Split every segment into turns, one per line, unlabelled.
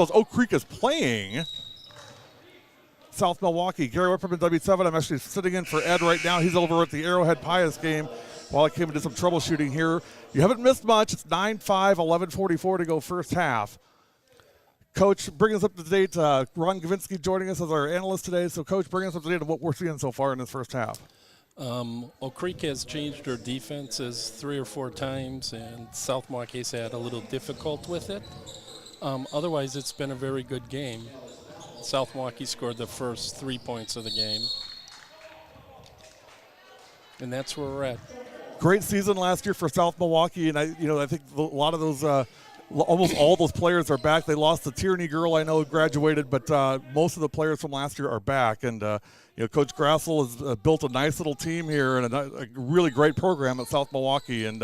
as Oak Creek is playing South Milwaukee. Gary Whipperman, W7. I'm actually sitting in for Ed right now. He's over at the Arrowhead Pius game while I came and did some troubleshooting here. You haven't missed much. It's 9-5, 11:44 to go first half. Coach, bring us up to date. Ron Gavinsky joining us as our analyst today. So, Coach, bring us up to date on what we're seeing so far in this first half.
Oak Creek has changed their defenses 3 or 4 times, and South Milwaukee's had a little difficult with it. Otherwise, it's been a very good game. South Milwaukee scored the first 3 points of the game. And that's where we're at.
Great season last year for South Milwaukee, and I think a lot of those, almost all those players are back. They lost the Tierney girl, I know, graduated, but most of the players from last year are back. And Coach Grassel has built a nice little team here and a really great program at South Milwaukee, and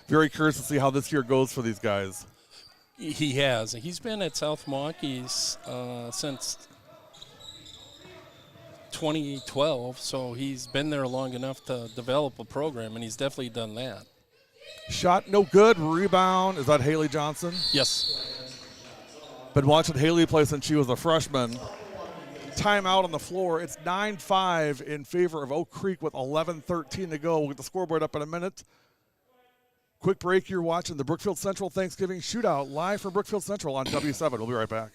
very curious to see how this year goes for these guys.
He has. He's been at South Milwaukee since 2012, so he's been there long enough to develop a program, and he's definitely done that.
Shot no good. Rebound. Is that Haley Johnson?
Yes.
Been watching Haley play since she was a freshman. Timeout on the floor. It's 9-5 in favor of Oak Creek with 11:13 to go. We'll get the scoreboard up in a minute. Quick break. You're watching the Brookfield Central Thanksgiving Shootout live from Brookfield Central on W7. We'll be right back.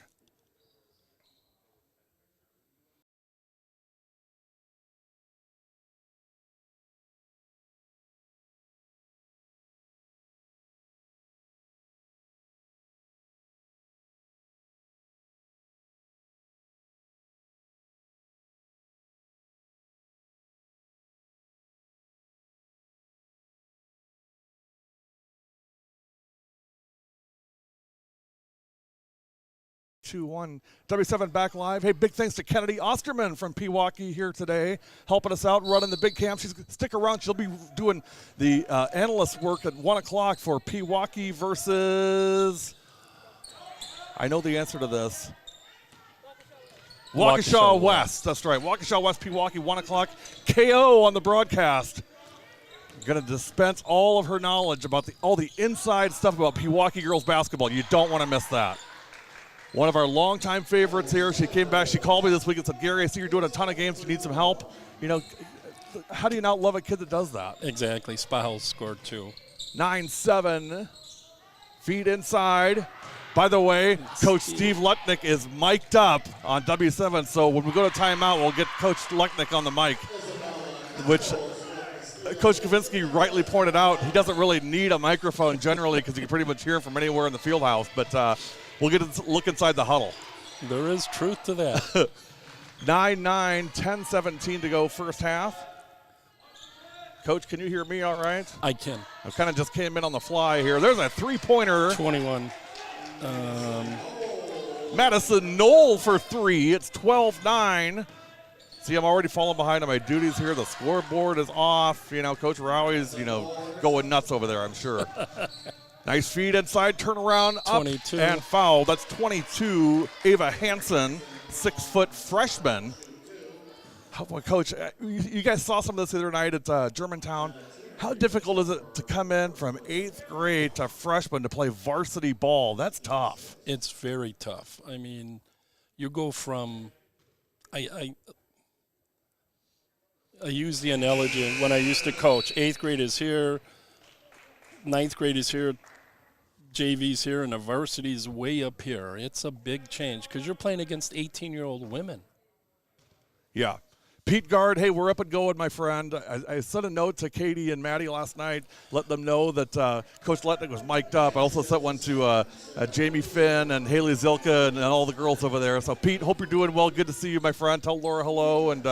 W7 back live. Hey, big thanks to Kennedy Osterman from Pewaukee here today, helping us out, running the big camp. She's stick around. She'll be doing the analyst work at 1 o'clock for Pewaukee versus, I know the answer to this, Waukesha West. That's right, Waukesha West, Pewaukee, 1 o'clock. KO on the broadcast. Going to dispense all of her knowledge about all the inside stuff about Pewaukee girls basketball. You don't want to miss that. One of our longtime favorites here. She came back. She called me this week and said, Gary, I see you're doing a ton of games. You need some help. How do you not love a kid that does that?
Exactly. Spiles scored 2.
9-7. Feed inside. By the way, Coach Steve Lutnick is mic'd up on W7. So when we go to timeout, we'll get Coach Lutnick on the mic, which Coach Kavinsky rightly pointed out. He doesn't really need a microphone generally because you can pretty much hear him from anywhere in the field house. But we'll get a look inside the huddle.
There is truth to that.
9-9, 10-17 to go first half. Coach, can you hear me all right?
I can.
I kind of just came in on the fly here. There's a three-pointer.
21.
Madison Knoll for 3. It's 12-9. See, I'm already falling behind on my duties here. The scoreboard is off. Coach Rowie's, going nuts over there, I'm sure. Nice feed inside, turnaround, up
22.
And foul. That's 22. Ava Hansen, 6-foot freshman. Coach, you guys saw some of this the other night at Germantown. How difficult is it to come in from 8th grade to freshman to play varsity ball? That's tough.
It's very tough. I mean, you go from I use the analogy when I used to coach. 8th grade is here, 9th grade is here, JV's here, and the varsity is way up here. It's a big change because you're playing against 18-year-old women.
Yeah. Pete Guard, hey, we're up and going, my friend. I sent a note to Katie and Maddie last night, let them know that Coach Letnick was mic'd up. I also sent one to Jamie Finn and Haley Zilka and all the girls over there. So, Pete, hope you're doing well. Good to see you, my friend. Tell Laura hello and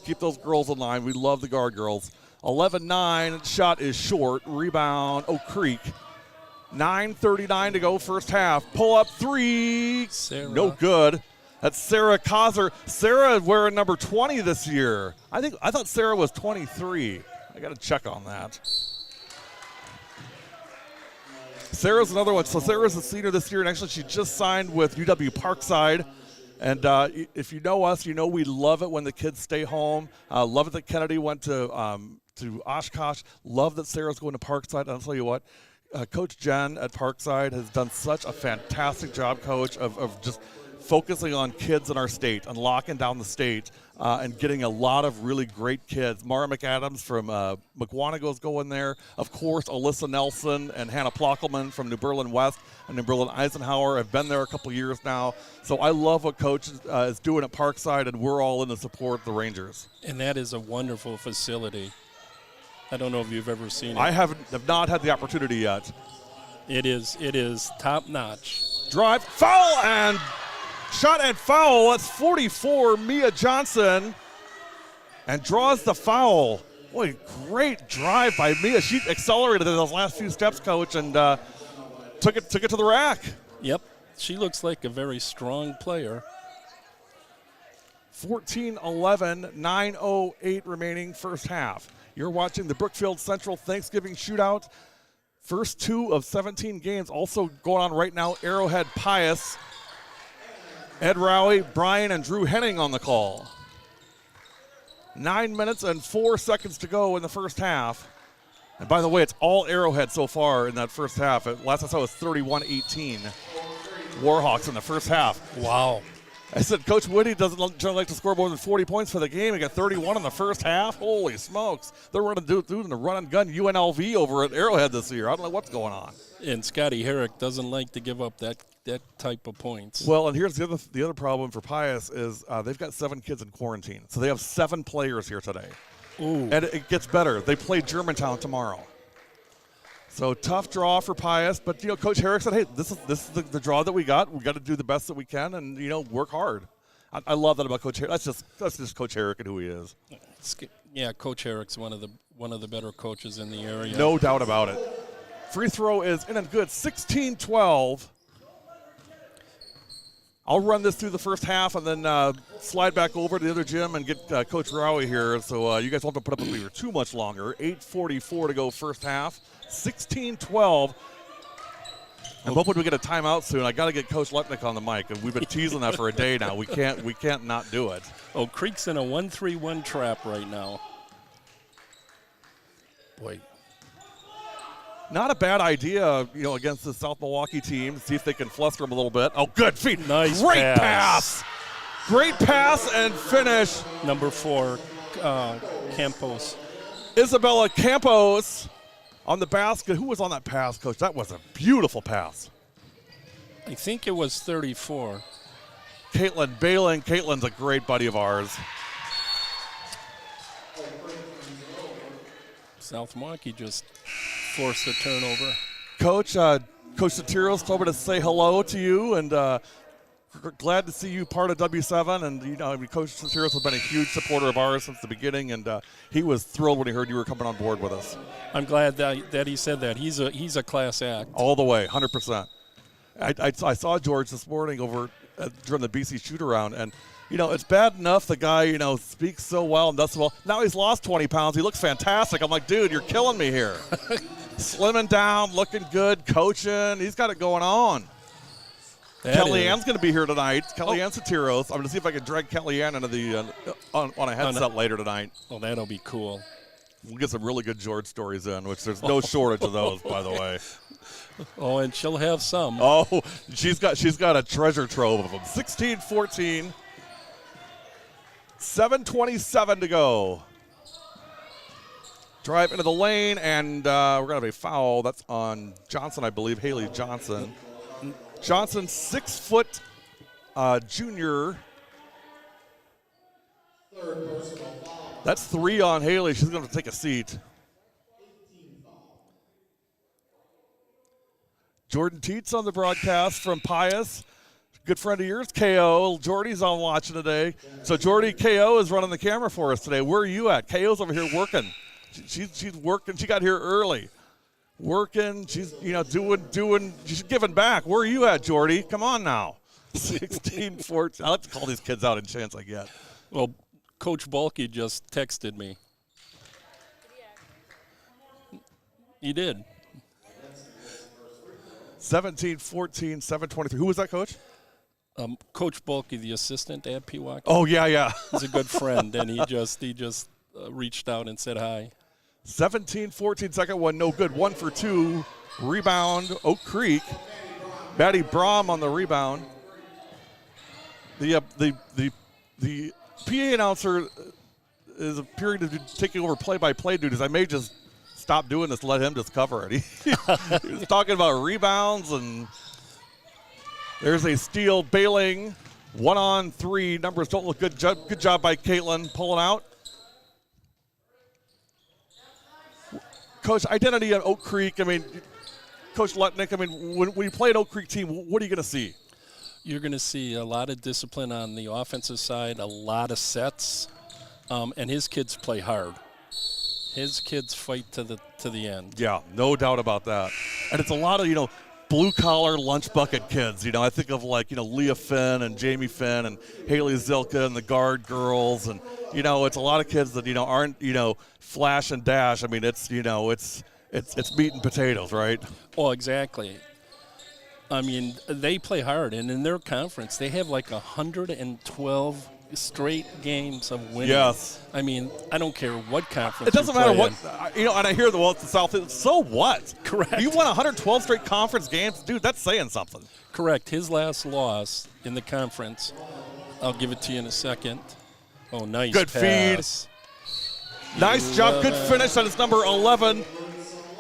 keep those girls in line. We love the Guard girls. 11-9, shot is short. Rebound, Oak Creek. 9:39 to go first half. Pull up 3.
Sarah.
No good. That's Sarah Kaiser. Sarah wearing number 20 this year. I thought Sarah was 23. I got to check on that. Sarah's another one. So Sarah's a senior this year, and actually she just signed with UW Parkside. And if you know us, you know we love it when the kids stay home. Love it that Kennedy went to Oshkosh. Love that Sarah's going to Parkside. And I'll tell you what, Coach Jen at Parkside has done such a fantastic job, Coach, of just focusing on kids in our state and locking down the state and getting a lot of really great kids. Mara McAdams from McWanago's going there. Of course, Alyssa Nelson and Hannah Plockelman from New Berlin West and New Berlin Eisenhower have been there a couple years now. So I love what Coach is doing at Parkside, and we're all in to support the Rangers.
And that is a wonderful facility. I don't know if you've ever seen it.
I have not had the opportunity yet.
It is top notch.
Drive, foul, and shot and foul. That's 44, Mia Johnson, and draws the foul. Boy, great drive by Mia. She accelerated in those last few steps, Coach, and took it to the rack.
Yep, she looks like a very strong player.
14-11, 9:08 remaining first half. You're watching the Brookfield Central Thanksgiving Shootout. First 2 of 17 games also going on right now. Arrowhead Pius. Ed Rowie, Brian, and Drew Henning on the call. 9 minutes and 4 seconds to go in the first half. And by the way, it's all Arrowhead so far in that first half. Last I saw it was 31-18. Warhawks in the first half.
Wow.
I said, Coach Whitty doesn't generally like to score more than 40 points for the game. He got 31 in the first half. Holy smokes. They're running the run and gun UNLV over at Arrowhead this year. I don't know what's going on.
And Scotty Herrick doesn't like to give up that type of points.
Well, and here's the other problem for Pius is they've got 7 kids in quarantine. So they have 7 players here today.
Ooh.
And it gets better. They play Germantown tomorrow. So tough draw for Pius, but Coach Herrick said, "Hey, this is the draw that we got. We got to do the best that we can, and work hard." I love that about Coach Herrick. That's just Coach Herrick and who he is.
Yeah, Coach Herrick's one of the better coaches in the area.
No doubt about it. Free throw is in and good. 16-12. I'll run this through the first half and then slide back over to the other gym and get Coach Rowie here, so you guys won't have to put up with me for too much longer. 8:44 to go first half. 16-12. I'm hoping we get a timeout soon. I got to get Coach Letnick on the mic, and we've been teasing that for a day now. We can't not do it.
Oh, Creek's in a 1-3-1 trap right now. Boy.
Not a bad idea, against the South Milwaukee team. See if they can fluster them a little bit. Oh, good feet.
Nice
Great
pass.
Great pass and finish.
Number 4, Campos.
Isabella Campos on the basket. Who was on that pass, Coach? That was a beautiful pass.
I think it was 34.
Caitlin Balin. Caitlin's a great buddy of ours.
South Milwaukee just forced a turnover.
Coach Sotiros told me to say hello to you, and glad to see you part of W7. And Coach Sotiros has been a huge supporter of ours since the beginning, and he was thrilled when he heard you were coming on board with us.
I'm glad that he said that. He's a class act.
All the way, 100%. I saw George this morning over during the BC shoot-around, and it's bad enough the guy, speaks so well and does so well. Now he's lost 20 pounds. He looks fantastic. I'm like, dude, you're killing me here. Slimming down, looking good, coaching. He's got it going on. Kellyanne's going to be here tonight. Kellyanne Sotiros. I'm going to see if I can drag Kellyanne into the on a headset later tonight.
Oh, that'll be cool.
We'll get some really good George stories in, which there's no shortage of those, by the way.
Oh, and she'll have some.
Oh, she's got a treasure trove of them. 16-14. 7:27 to go. Drive into the lane, and we're going to have a foul. That's on Johnson, I believe, Haley Johnson. Johnson, 6-foot junior. That's 3 on Haley. She's going to take a seat. Jordan Teets on the broadcast from Pius. Good friend of yours, KO. Jordy's on watching today. So Jordy, KO is running the camera for us today. Where are you at? KO's over here working. She's working. She got here early. Working. She's doing. She's giving back. Where are you at, Jordy? Come on now. 16-14. I'll have to call these kids out any chance I get.
Well, Coach Balke just texted me. He did.
17-14, 7:23. Who was that, Coach?
Coach Balke, the assistant at Pewaukee.
Oh, yeah.
He's a good friend, and he just reached out and said hi.
17-14, second one, no good. 1 for 2. Rebound, Oak Creek. Maddie Brom on the rebound. The PA announcer is appearing to be taking over play-by-play duties. I may just stop doing this, let him just cover it. He was talking about rebounds, and there's a steal. Bailing, 1-on-3. Numbers don't look good. Good job by Caitlin pulling out. Coach, identity at Oak Creek. I mean, Coach Lutnick, I mean, when you play an Oak Creek team, what are you going to see?
You're going to see a lot of discipline on the offensive side, a lot of sets, and his kids play hard. His kids fight to the end.
Yeah, no doubt about that. And it's a lot of, blue-collar lunch bucket kids. I think of Leah Finn and Jamie Finn and Haley Zilka and the guard girls. And, it's a lot of kids that, aren't, flash and dash. I mean, it's meat and potatoes, right?
Oh, exactly. I mean, they play hard. And in their conference, they have 112 straight games of winning.
Yes.
I mean, I don't care what conference.
It doesn't matter what,
in.
and I hear it's the South. So what?
Correct.
You won 112 straight conference games, dude. That's saying something.
Correct. His last loss in the conference, I'll give it to you in a second. Oh, nice
good
pass.
Feed. Nice job. Good finish on his number 11,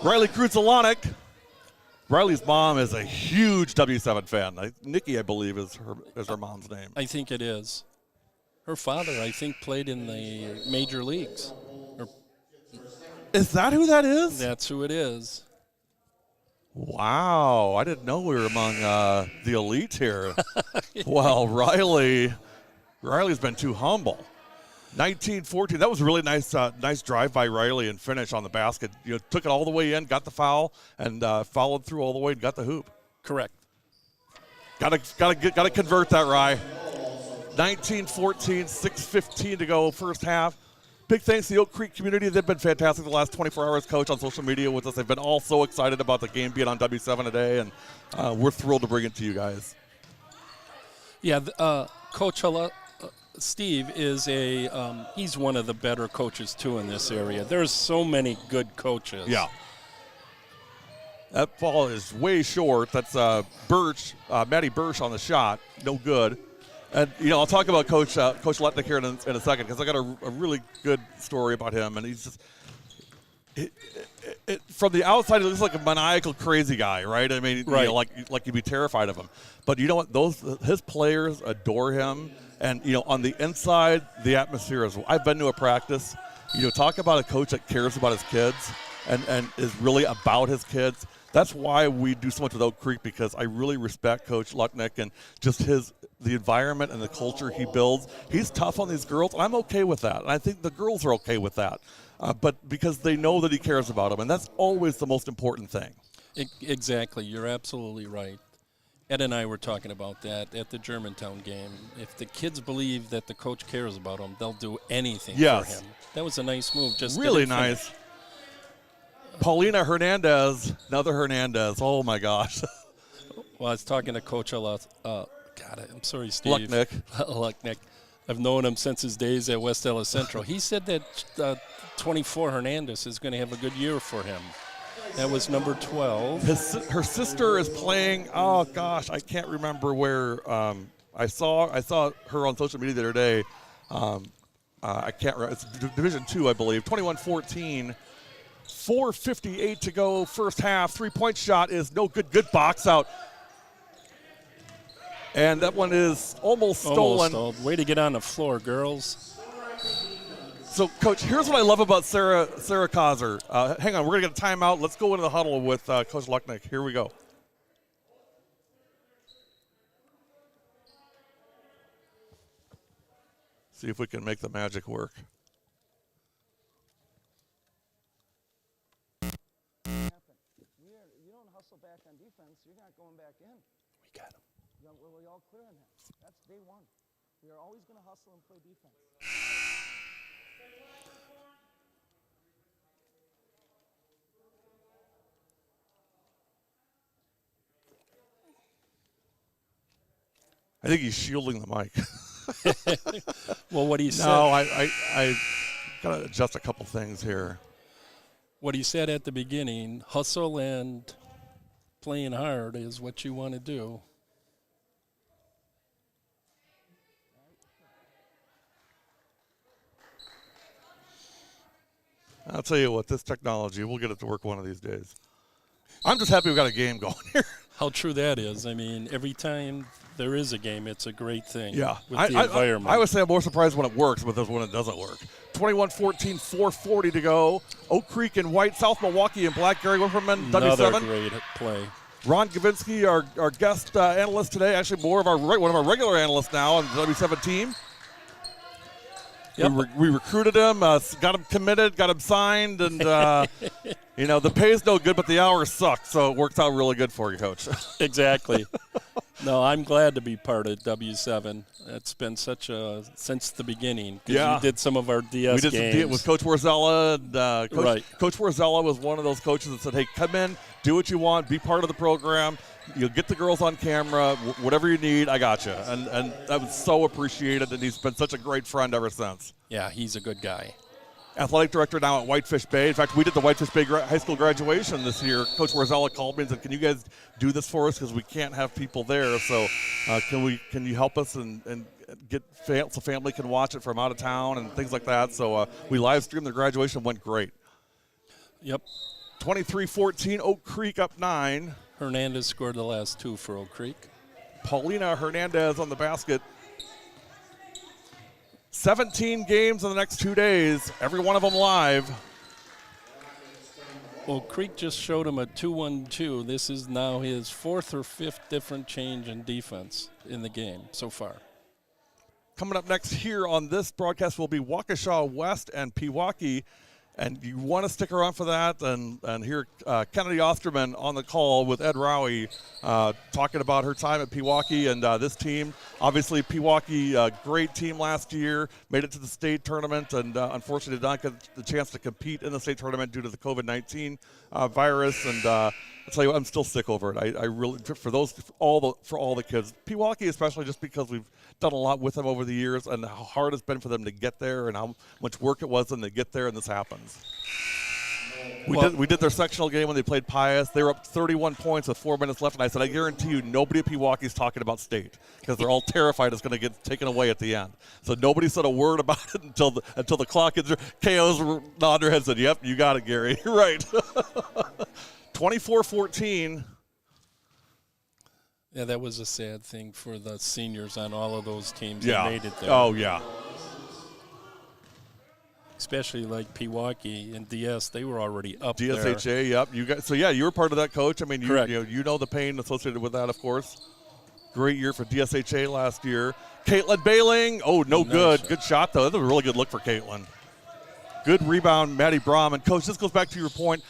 Riley Kruzalanek. Riley's mom is a huge W7 fan. Nikki, I believe, is her mom's name.
I think it is. Her father, I think, played in the major leagues.
Is that who that is?
That's who it is.
Wow. I didn't know we were among the elite here. Well, Riley's been too humble. 19-14. That was a really nice drive by Riley and finish on the basket. Took it all the way in, got the foul, and followed through all the way and got the hoop.
Correct.
Gotta convert that, Rye. 19-14, 6:15 to go first half. Big thanks to the Oak Creek community. They've been fantastic the last 24 hours, Coach, on social media with us. They've been all so excited about the game being on W7 today, and we're thrilled to bring it to you guys.
Yeah, Coach Steve is he's one of the better coaches, too, in this area. There's so many good coaches.
Yeah. That ball is way short. That's Maddie Birch on the shot. No good. And, I'll talk about Coach Lutnick here in a second, because I got a really good story about him. And he's just from the outside, he looks like a maniacal, crazy guy, right? I mean,
right.
Like you'd be terrified of him. But you know what? His players adore him. And, on the inside, the atmosphere is – I've been to a practice. Talk about a coach that cares about his kids and is really about his kids. That's why we do so much with Oak Creek, because I really respect Coach Lutnick and just the environment and the culture he builds. He's tough on these girls, and I'm okay with that. And I think the girls are okay with that, but because they know that he cares about them, and that's always the most important thing.
Exactly. You're absolutely right. Ed and I were talking about that at the Germantown game. If the kids believe that the coach cares about them, they'll do anything for him. That was a nice move. Just
really nice. Paulina Hernandez, another Hernandez. Oh, my gosh.
Well, I was talking to Coach God, I'm sorry, Steve.
Lucknick.
I've known him since his days at West Ellis Central. He said that 24 Hernandez is going to have a good year for him. That was number 12.
Her sister is playing. Oh gosh, I can't remember where. I saw her on social media the other day. I can't remember. It's Division II, I believe. 21-14. 4:58 to go, first half. 3-point shot is no good. Good box out. And that one is almost stolen.
Way to get on the floor, girls.
So, Coach, here's what I love about Sarah Kaiser. Hang on, we're going to get a timeout. Let's go into the huddle with Coach Lucknick. Here we go. See if we can make the magic work.
You don't hustle back on defense. You're not going back in.
We got him.
We're all clear on that. That's day one. We are always going to hustle and play defense.
I think he's shielding the mic.
Well, what he said.
No, I got to adjust a couple things here.
what he said at the beginning, hustle and playing hard is what you want to do.
I'll tell you what, this technology, we'll get it to work one of these days. I'm just happy we got a game going here.
How true that is. I mean, every time there is a game, it's a great thing.
Yeah.
With the environment.
I would say I'm more surprised when it works, but when it doesn't work. 21-14, 4:40 to go. Oak Creek in white, South Milwaukee in black. Gary Wimperman, W7.
Another great play.
Ron Gavinsky, our guest analyst today, actually one of our regular analysts now on the W7 team.
Yep.
We recruited him, got him committed, got him signed, and the pay's no good, but the hours suck, so it works out really good for you, Coach.
Exactly. No, I'm glad to be part of W7. It's been since the beginning.
Yeah.
We did some of our DS
we did
games.
some with Coach Warzella. And, Coach Warzella was one of those coaches that said, hey, come in, do what you want, be part of the program. You'll get the girls on camera, whatever you need, I got you. And that was so appreciated, and he's been such a great friend ever since.
Yeah, he's a good guy.
Athletic director now at Whitefish Bay. In fact, we did the Whitefish Bay high school graduation this year. Coach Warzella called me and said, can you guys do this for us because we can't have people there. So can you help us and get so family can watch it from out of town and things like that. So we live streamed the graduation, went great.
Yep.
23-14, Oak Creek up 9.
Hernandez scored the last 2 for Oak Creek.
Paulina Hernandez on the basket. 17 games in the next 2 days, every one of them live.
Oak Creek just showed him a 2-1-2. This is now his 4th or 5th different change in defense in the game so far.
Coming up next here on this broadcast will be Waukesha West and Pewaukee. And you want to stick around for that and hear Kennedy Osterman on the call with Ed Rowie talking about her time at Pewaukee and this team. Obviously, Pewaukee, great team last year, made it to the state tournament, and unfortunately did not get the chance to compete in the state tournament due to the COVID-19 virus. And I'll tell you what, I'm still sick over it. I really, for all the kids, Pewaukee especially, just because we've done a lot with them over the years and how hard it's been for them to get there and how much work it was for them to get there, and this happens. We did their sectional game when they played Pius. They were up 31 points with 4 minutes left, and I said, I guarantee you nobody at Pewaukee is talking about state because they're all terrified it's going to get taken away at the end. So nobody said a word about it until the clock hits. KOs nodding their heads and said, yep, you got it, Gary. You're right. 24-14.
Yeah, that was a sad thing for the seniors on all of those teams
Yeah.
that made it there.
Oh, yeah.
Especially like Pewaukee and DS, they were already up there.
DSHA, yep. You were part of that, Coach. I mean,
Correct.
you know the pain associated with that, of course. Great year for DSHA last year. Caitlin Bailing, no good.
Shot.
Good shot, though. That was a really good look for Caitlin. Good rebound, Maddie Brom. And, Coach, this goes back to your point.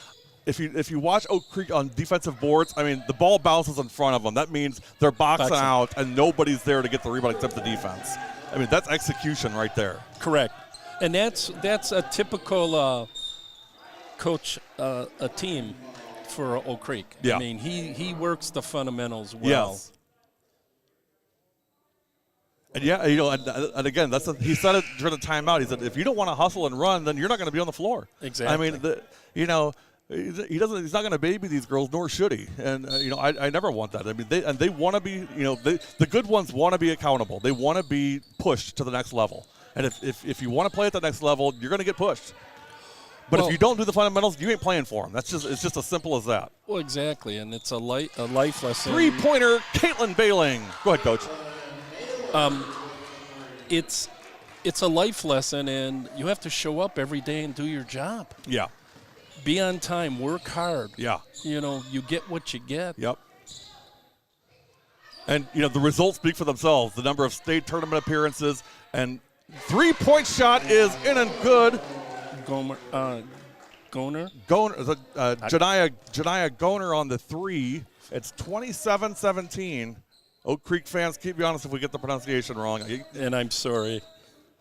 If you watch Oak Creek on defensive boards, I mean, the ball bounces in front of them. That means they're boxing out, and nobody's there to get the rebound except the defense. I mean, that's execution right there.
Correct. And that's a typical coach a team for Oak Creek.
Yeah.
I mean, he works the fundamentals well.
Yes. And yeah, and again, he said it during the timeout. He said, if you don't want to hustle and run, then you're not going to be on the floor.
Exactly.
I mean, he's not going to baby these girls, nor should he. And I never want that. I mean, they want to be, the good ones want to be accountable. They want to be pushed to the next level. And if you want to play at the next level, you're going to get pushed. But if you don't do the fundamentals, you ain't playing for them. It's just as simple as that.
Well, exactly, and it's a life lesson.
3-pointer, Caitlin Bailing. Go ahead, Coach.
It's a life lesson, and you have to show up every day and do your job.
Yeah.
Be on time, work hard.
Yeah.
You get what you get.
Yep. And, the results speak for themselves. The number of state tournament appearances and 3-point shot is in and good.
Goner?
Janiyah Goner on the 3. It's 27-17. Oak Creek fans, keep me honest if we get the pronunciation wrong.
And I'm sorry.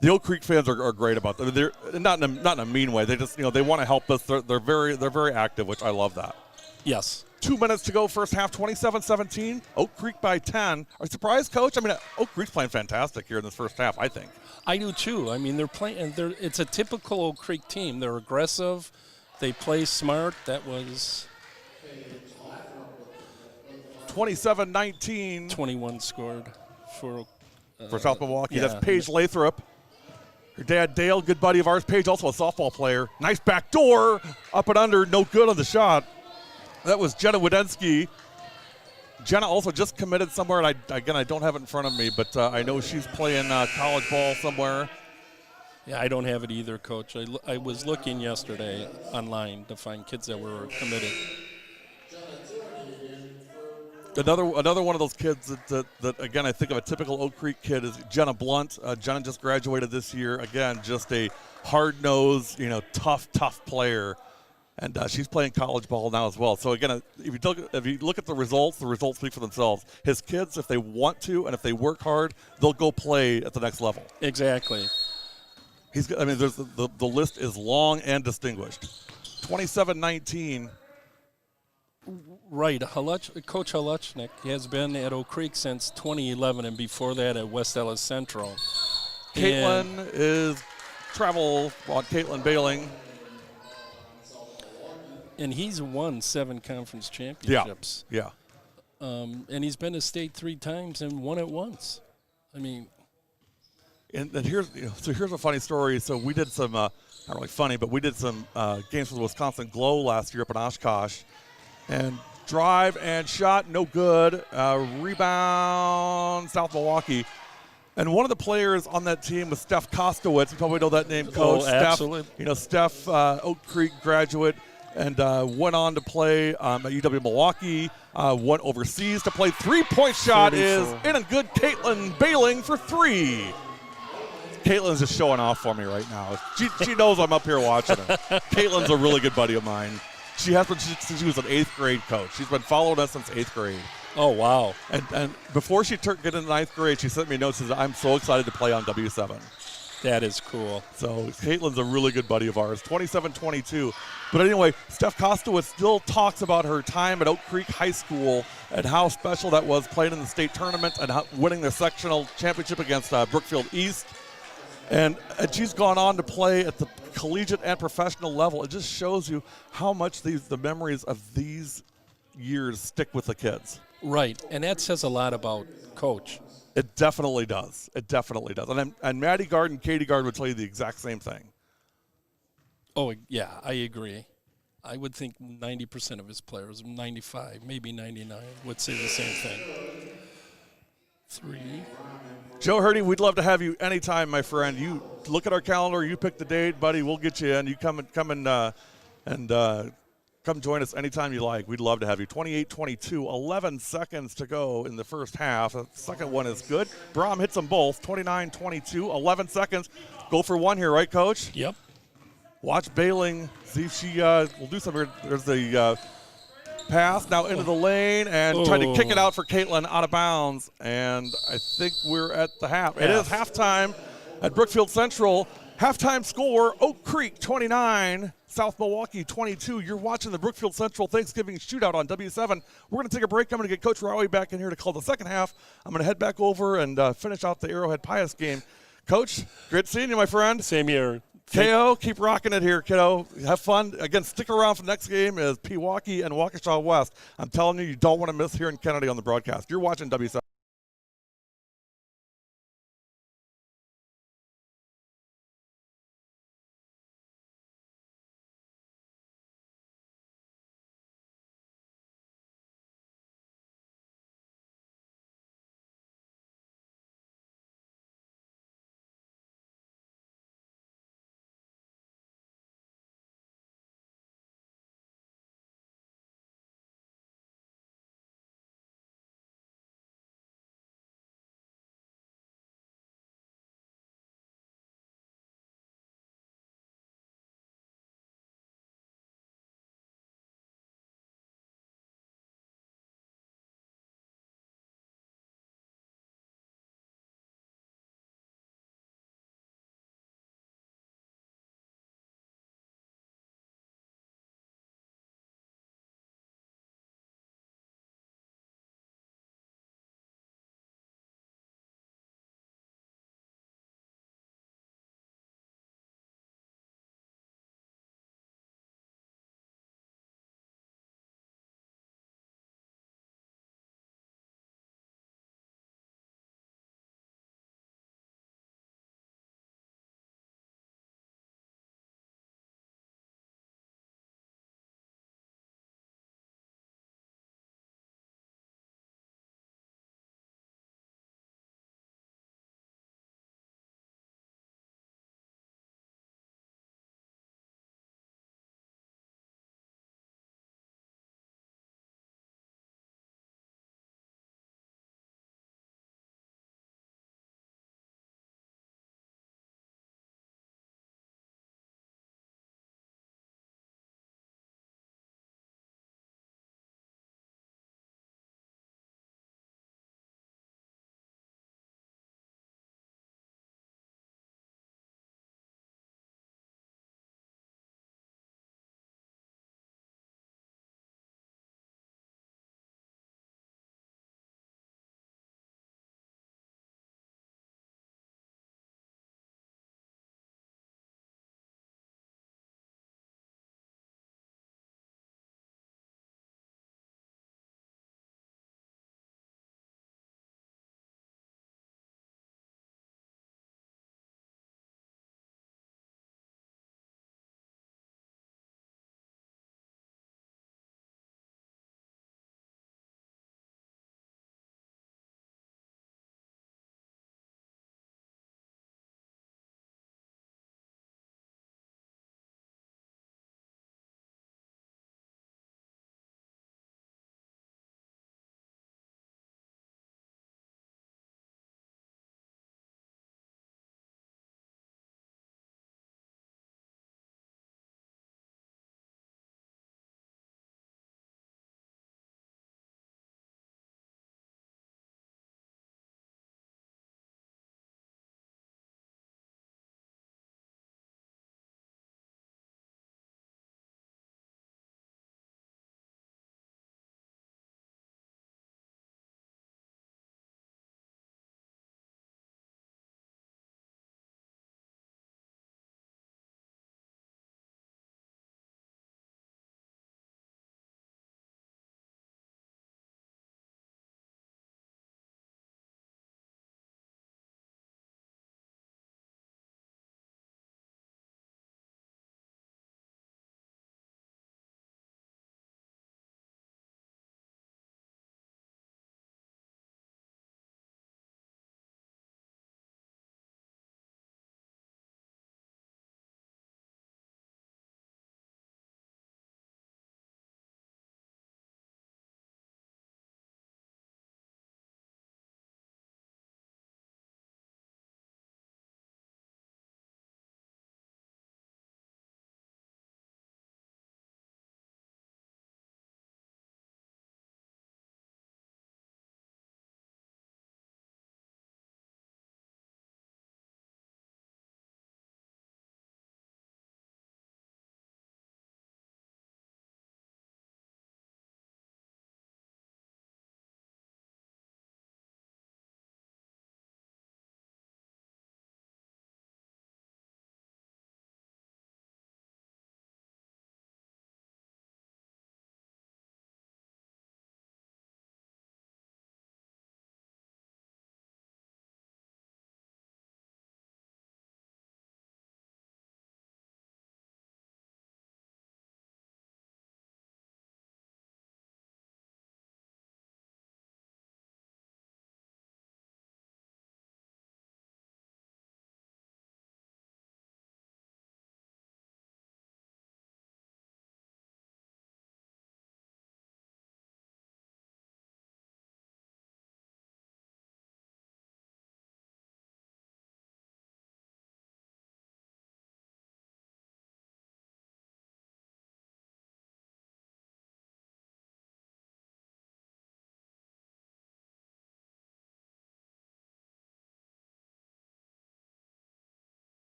The Oak Creek fans are great about that. They're not in a mean way. They just they want to help us. They're very active, which I love that.
Yes.
2 minutes to go, first half, 27-17. Oak Creek by 10. Are you surprised, Coach? I mean, Oak Creek's playing fantastic here in this first half, I think.
I do too. I mean, they're playing. It's a typical Oak Creek team. They're aggressive. They play smart. That was
27-19
21 scored for
South Milwaukee.
yeah.
That's Paige Lathrop. Her dad, Dale, good buddy of ours. Paige, also a softball player. Nice back door, up and under, no good on the shot. That was Jenna Wadensky. Jenna also just committed somewhere, and I don't have it in front of me, but I know she's playing college ball somewhere.
Yeah, I don't have it either, Coach. I was looking yesterday online to find kids that were committed.
Another one of those kids that again, I think of a typical Oak Creek kid is Jenna Blunt. Jenna just graduated this year. Again, just a hard-nosed, tough player. And she's playing college ball now as well. So, again, if you look at the results speak for themselves. His kids, if they want to and if they work hard, they'll go play at the next level.
Exactly.
There's the list is long and distinguished. 27-19.
Right. Coach Haluchnik has been at Oak Creek since 2011, and before that at West Ellis Central.
Caitlin is travel on Caitlin Bailing.
And he's won 7 conference championships.
Yeah.
And he's been to state 3 times and won it once. And
here's a funny story. So we did some not really funny, but we did some games for the Wisconsin Glow last year up in Oshkosh, and drive and shot no good. Rebound South Milwaukee. And one of the players on that team was Steph Kostowitz. You probably know that name, Coach.
Oh, absolutely.
Steph, Oak Creek graduate, and went on to play at UW Milwaukee, went overseas to play. Three-point shot
34.
is in and good. Caitlin Bailing for 3. Caitlin's just showing off for me right now. She knows I'm up here watching her. Caitlin's a really good buddy of mine. She has been since she was an 8th grade coach. She's been following us since 8th grade.
Oh, wow.
And before she get into 9th grade, she sent me a note. She says, I'm so excited to play on W7.
That is cool.
So Caitlin's a really good buddy of ours, 27-22. But anyway, Steph Kostowitz still talks about her time at Oak Creek High School and how special that was playing in the state tournament and winning the sectional championship against Brookfield East. And she's gone on to play at the collegiate and professional level. It just shows you how much the memories of these years stick with the kids.
Right, and that says a lot about Coach.
It definitely does. And Maddie Gard and Katie Gard would tell you the exact same thing.
Oh, yeah, I agree. I would think 90% of his players, 95, maybe 99, would say the same thing. 3.
Joe Hurdy, we'd love to have you anytime, my friend. You look at our calendar, you pick the date, buddy. We'll get you in. You come join us anytime you like. We'd love to have you. 28-22, 11 seconds to go in the first half. The second one is good. Brom hits them both. 29-22, 11 seconds. Go for one here, right, Coach?
Yep.
Watch Bailing. See if she will do something. There's the pass now into the lane and trying to kick it out for Caitlin out of bounds. And I think we're at the half. It is halftime at Brookfield Central. Halftime score, Oak Creek 29, South Milwaukee 22. You're watching the Brookfield Central Thanksgiving Shootout on W7. We're going to take a break. I'm going to get Coach Rowie back in here to call the second half. I'm going to head back over and finish out the Arrowhead Pius game. Coach, great seeing you, my friend.
Same here.
KO, keep rocking it here, kiddo. Have fun. Again, stick around for the next game is Pewaukee and Waukesha West. I'm telling you, you don't want to miss hearing Kennedy on the broadcast. You're watching W7.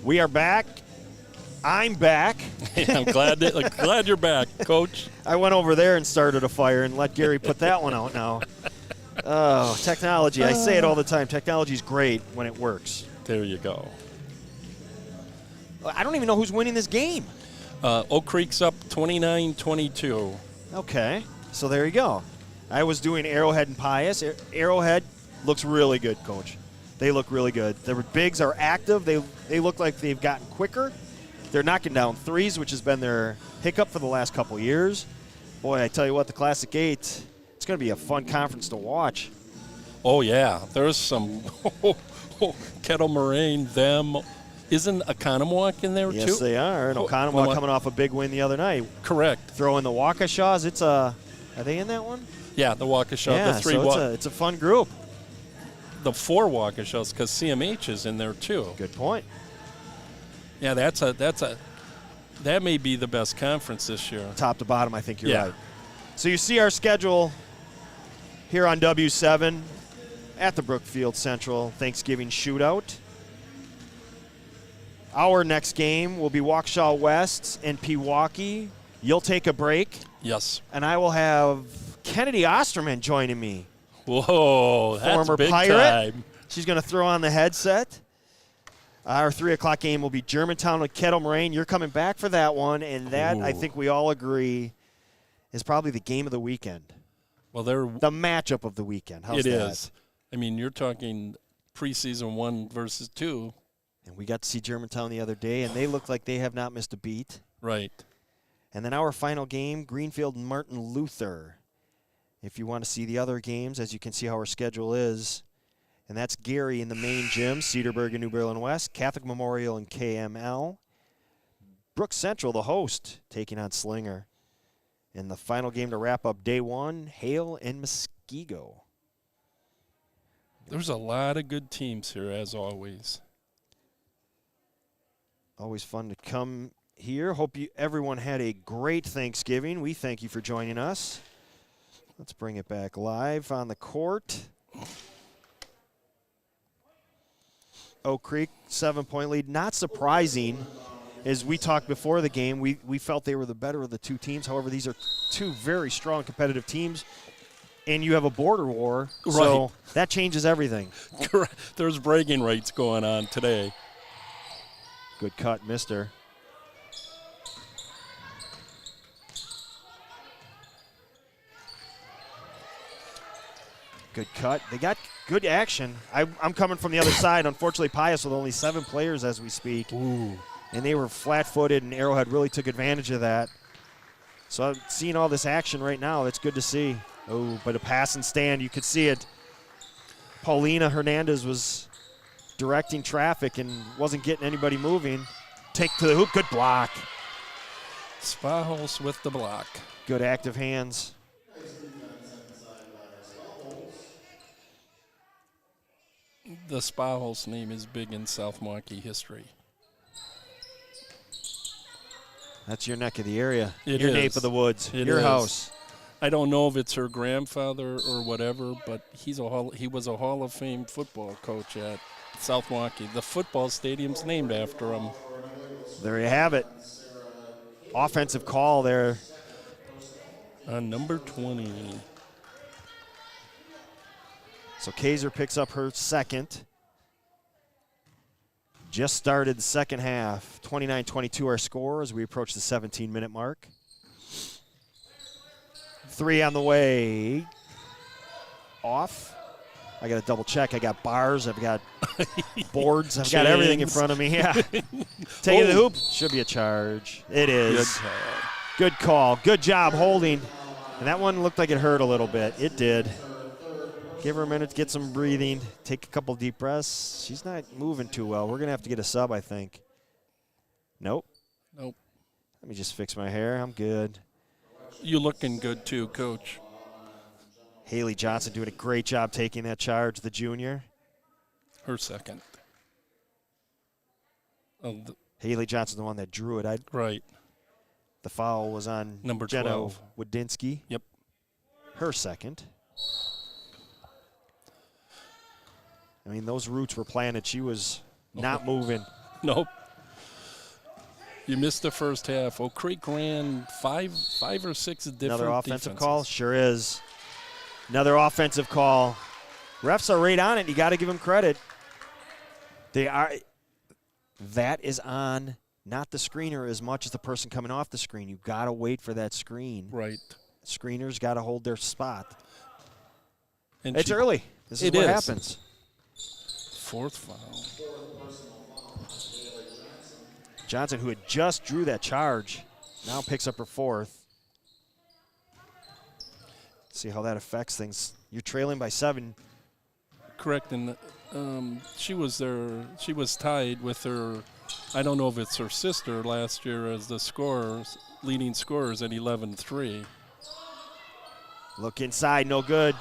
We are back. I'm back.
I'm glad you're back, Coach.
I went over there and started a fire and let Gary put that one out now. Oh, technology. I say it all the time. Technology's great when it works.
There you go.
I don't even know who's winning this game.
Oak Creek's up 29-22.
Okay, so there you go. I was doing Arrowhead and Pius. Arrowhead looks really good, Coach. They look really good. Their bigs are active. They look like they've gotten quicker. They're knocking down threes, which has been their hiccup for the last couple of years. Boy, I tell you what, the Classic 8, it's going to be a fun conference to watch.
Oh, yeah. There's some Kettle Moraine, them. Isn't Oconomowoc in there, too?
Yes, they are. And Oconomowoc coming off a big win the other night.
Correct.
Throwing the Waukeshaws. Are they in that one?
Yeah, the Waukesha.
Yeah,
the three
so it's a fun group.
The 4 Waukeshas, because CMH is in there, too.
Good point.
Yeah, that may be the best conference this year.
Top to bottom, I think you're right. So you see our schedule here on W7 at the Brookfield Central Thanksgiving Shootout. Our next game will be Waukesha West and Pewaukee. You'll take a break.
Yes.
And I will have Kennedy Osterman joining me.
Whoa, that's
Former
big
Pirate.
time.
She's going to throw on the headset. Our 3 o'clock game will be Germantown with Kettle Moraine. You're coming back for that one, and that, I think we all agree, is probably the game of the weekend.
Well,
the matchup of the weekend. How's that?
It is. I mean, you're talking preseason 1 versus 2.
And we got to see Germantown the other day, and they look like they have not missed a beat.
Right.
And then our final game, Greenfield and Martin Luther. If you want to see the other games, as you can see how our schedule is, and that's Gary in the main gym, Cedarburg and New Berlin West, Catholic Memorial and KML. Brooks Central, the host, taking on Slinger. And the final game to wrap up day 1, Hale and Muskego.
There's a lot of good teams here, as always.
Always fun to come here. Hope everyone had a great Thanksgiving. We thank you for joining us. Let's bring it back live on the court. Oak Creek, 7-point lead. Not surprising. As we talked before the game, we felt they were the better of the 2 teams. However, these are 2 very strong competitive teams, and you have a border war, so that changes everything.
Correct. There's bragging rights going on today.
Good cut, mister. Good cut. They got good action. I'm coming from the other side. Unfortunately, Pius with only 7 players as we speak.
Ooh.
And they were flat-footed, and Arrowhead really took advantage of that. So I'm seeing all this action right now. It's good to see. Oh, but a pass and stand, you could see it. Paulina Hernandez was directing traffic and wasn't getting anybody moving. Take to the hoop. Good block.
Spahos with the block.
Good active hands.
The Spahos name is big in South Milwaukee history.
That's your neck of the area.
It
your
is.
nape of the woods.
It
your
is.
house.
I don't know if it's her grandfather or whatever, but he was a Hall of Fame football coach at South Milwaukee. The football stadium's named after him.
There you have it. Offensive call there.
Number 20.
So Kaiser picks up her second. Just started the second half. 29-22 our score as we approach the 17-minute mark. 3 on the way. Off. I got to double check. I got bars. I've got boards. I've got everything in front of me. Yeah. Take it to the hoop. Should be a charge. It is. Good call. Good job holding. And that one looked like it hurt a little bit. It did. Give her a minute to get some breathing. Take a couple deep breaths. She's not moving too well. We're going to have to get a sub, I think. Nope.
Nope.
Let me just fix my hair. I'm good.
You looking good too, Coach.
Haley Johnson doing a great job taking that charge, the junior.
Her second.
Haley Johnson, the one that drew it.
Right.
The foul was on
number
Jenna
12.
Wadinsky.
Yep.
Her second. I mean, those roots were planted. She was not moving.
Nope. You missed the first half. Oak Creek ran five or six different
Another offensive
defenses.
call? Sure is. Another offensive call. Refs are right on it. You got to give them credit. They are. That is on not the screener as much as the person coming off the screen. You've got to wait for that screen.
Right.
Screeners got to hold their spot.
And
It's early. This is what happens.
Fourth foul.
Johnson, who had just drew that charge, now picks up her fourth. See how that affects things. You're trailing by 7.
Correct, and she was there. She was tied with her. I don't know if it's her sister last year as the leading scorers at 11-3.
Look inside, no good.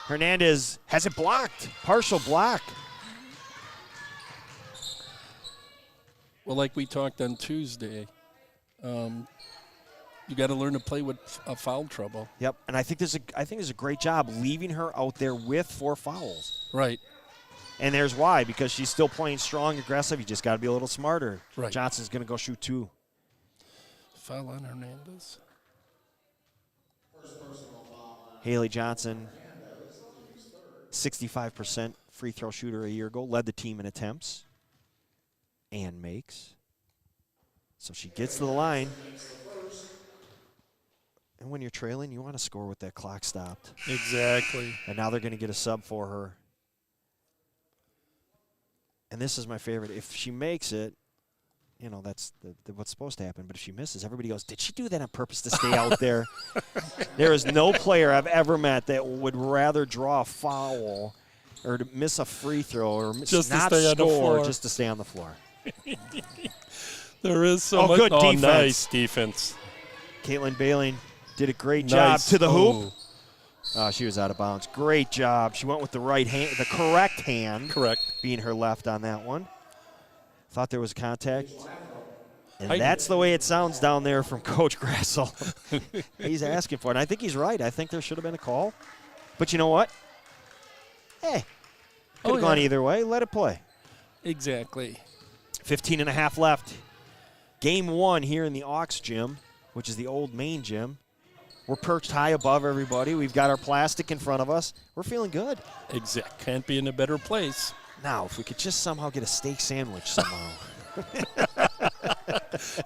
Hernandez has it blocked. Partial block.
Well, like we talked on Tuesday, you got to learn to play with foul trouble.
Yep, and I think there's a great job leaving her out there with 4 fouls.
Right.
And there's why, because she's still playing strong, aggressive. You just got to be a little smarter.
Right.
Johnson's going to go shoot 2.
Foul on Hernandez.
Haley Johnson, 65% free throw shooter a year ago, led the team in attempts and makes. So she gets to the line. And when you're trailing, you want to score with that clock stopped.
Exactly.
And now they're going to get a sub for her. And this is my favorite. If she makes it, you know, that's what's supposed to happen. But if she misses, everybody goes, did she do that on purpose to stay out there? There is no player I've ever met that would rather draw a foul or to miss a free throw or
just
not
to stay on the
score
floor.
just to stay on the floor.
There is so much.
Good defense.
Nice defense.
Caitlin Baling did a great job to the hoop.
Oh.
Oh, she was out of bounds. Great job. She went with the right hand, the correct hand.
Correct.
Being her left on that one. Thought there was contact. And
I-
that's the way it sounds down there from Coach Grassel. He's asking for it. And I think he's right. I think there should have been a call. But you know what? Hey, could have gone either way. Let it play.
Exactly.
15 and a half left. Game 1 here in the Aux Gym, which is the old main gym. We're perched high above everybody. We've got our plastic in front of us. We're feeling good.
Can't be in a better place.
Now, if we could just somehow get a steak sandwich somehow.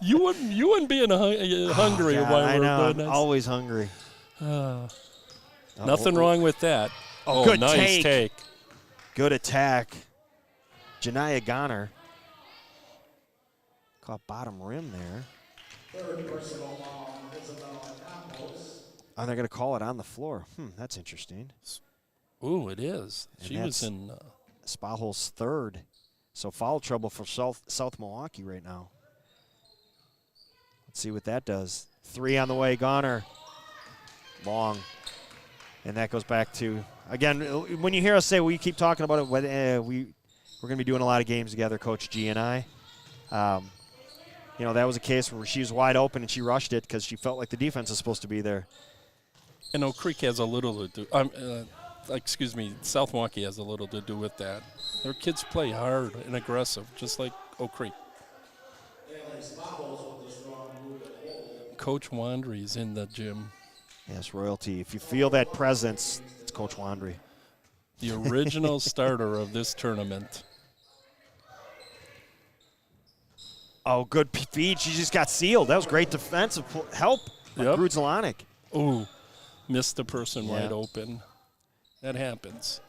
You wouldn't be hungry
God,
while
I
we're
know.
doing
I'm
this.
always hungry.
Nothing wrong with that. Oh,
good
nice take.
Good attack. Janiyah Goner. Caught bottom rim there. Oh, they're going to call it on the floor. That's interesting.
Ooh, it is.
And
She was in.
Spahol's third. So foul trouble for South Milwaukee right now. Let's see what that does. 3 on the way, Goner. Long. And that goes back to, again, when you hear us say, we keep talking about it, we're going to be doing a lot of games together, Coach G and I. You know, that was a case where she was wide open and she rushed it because she felt like the defense is supposed to be there.
And Oak Creek has a little to do. South Milwaukee has a little to do with that. Their kids play hard and aggressive, just like Oak Creek. Coach Wandry's in the gym.
Yes, royalty. If you feel that presence, it's Coach Wandry.
The original starter of this tournament.
Oh, good feed. She just got sealed. That was great defensive help by
Yep.
Grudzelanek.
Ooh, missed the person
Yeah.
wide open. That happens.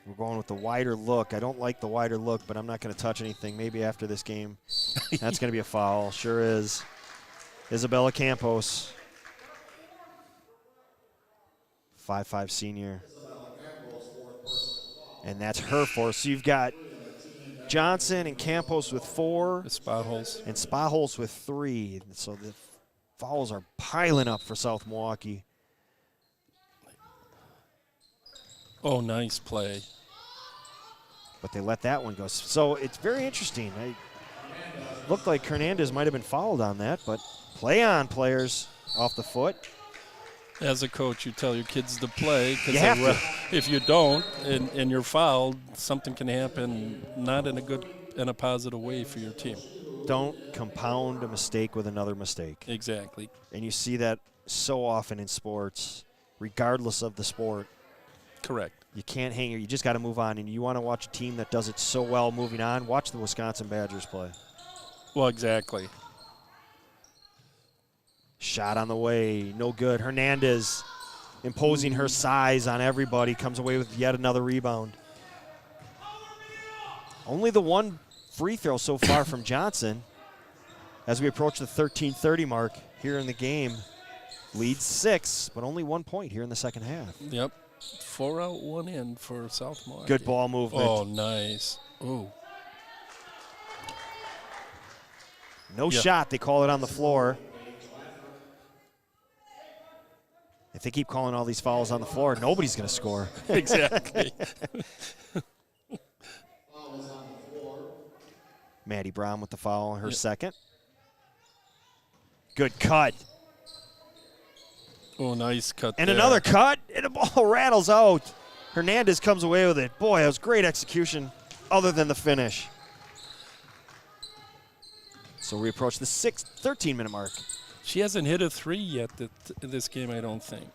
We're going with the wider look. I don't like the wider look, but I'm not going to touch anything. Maybe after this game. That's going to be a foul. Sure is. Isabella Campos. 5'5" senior. And that's her fourth. So you've got Johnson and Campos with 4.
The spot holes.
And Spaholz with 3. So the fouls are piling up for South Milwaukee.
Oh, nice play.
But they let that one go. So it's very interesting. It looked like Hernandez might have been fouled on that, but play on, players, off the foot.
As a coach, you tell your kids to play
You
because
have to.
if you don't and you're fouled, something can happen not in a positive way for your team.
Don't compound a mistake with another mistake.
Exactly.
And you see that so often in sports, regardless of the sport.
Correct.
You can't hang here. You just got to move on. And you want to watch a team that does it so well moving on, watch the Wisconsin Badgers play.
Well, exactly.
Shot on the way, no good. Hernandez imposing her size on everybody, comes away with yet another rebound. Only the one free throw so far from Johnson as we approach the 13:30 mark here in the game. Leads 6, but only 1 point here in the second half.
Yep. 4 out, 1 in for South Milwaukee.
Good ball movement.
Oh, nice. Ooh.
No shot. They call it on the floor. If they keep calling all these fouls on the floor, nobody's going to score.
Exactly.
Maddie Brown with the foul on her second. Good cut.
Oh, nice cut
And
there.
another cut, and the ball rattles out. Hernandez comes away with it. Boy, that was great execution other than the finish. So we approach the 13-minute mark.
She hasn't hit a 3 yet in this game, I don't think.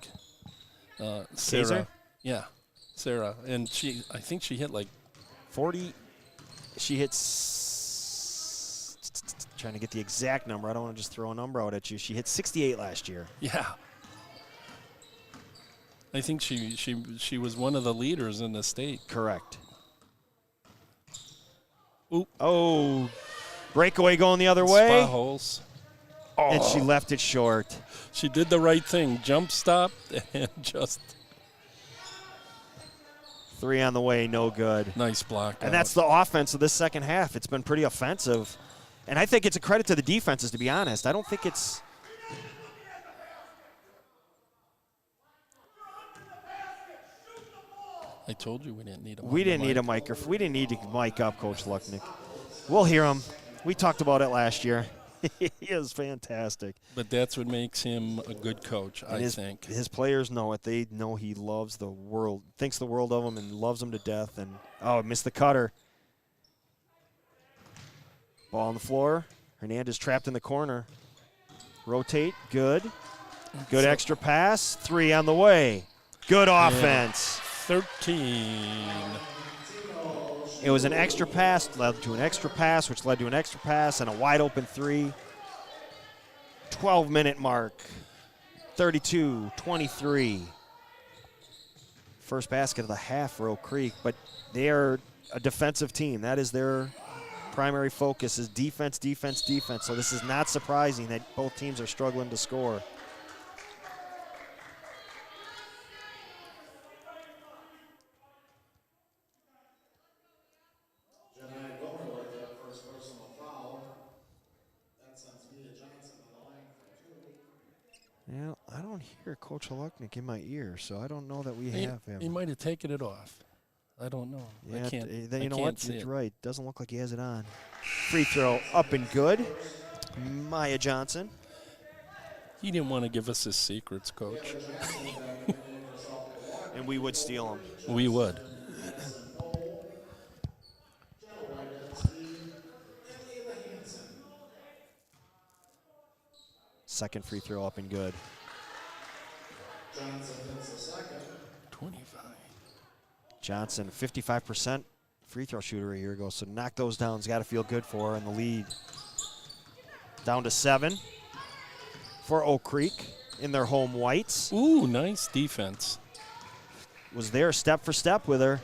Sarah.
Kaiser?
Yeah, Sarah. And I think she hit like
40. She hits, trying to get the exact number. I don't want to just throw a number out at you. She hit 68 last year.
Yeah. I think she was one of the leaders in the state.
Correct.
Oop.
Oh, breakaway going the other way.
Spot holes.
And she left it short.
She did the right thing. Jump stopped and just.
3 on the way, no good.
Nice block.
And that's the offense of this second half. It's been pretty offensive. And I think it's a credit to the defenses, to be honest. I don't think it's.
I told you we didn't need a mic.
We didn't need a microphone. We didn't need to mic up Coach Lucknick. We'll hear him. We talked about it last year. He is fantastic.
But that's what makes him a good coach, I think.
His players know it. They know he loves the world, thinks the world of them, and loves them to death. And, missed the cutter. Ball on the floor. Hernandez trapped in the corner. Rotate. Good. Good extra pass. 3 on the way. Good offense.
13.
It was an extra pass, led to an extra pass, which led to an extra pass, and a wide open 3. 12-minute mark. 32-23. First basket of the half for Oak Creek, but they are a defensive team. That is their primary focus, is defense, defense, defense. So this is not surprising that both teams are struggling to score. Yeah, I don't hear Coach Lucknick in my ear, so I don't know that we have him.
He might have taken it off. I don't know.
Yeah,
I can't.
then you know
I can't
what?
see
You're
it.
right. Doesn't look like he has it on. Free throw up and good. Maya Johnson.
He didn't want to give us his secrets, Coach.
And we would steal them.
We would.
Second free throw up and good.
25.
Johnson, 55% free throw shooter a year ago, so knock those down. He's got to feel good for her in the lead. Down to 7 for Oak Creek in their home whites.
Ooh, nice defense.
Was there step for step with her.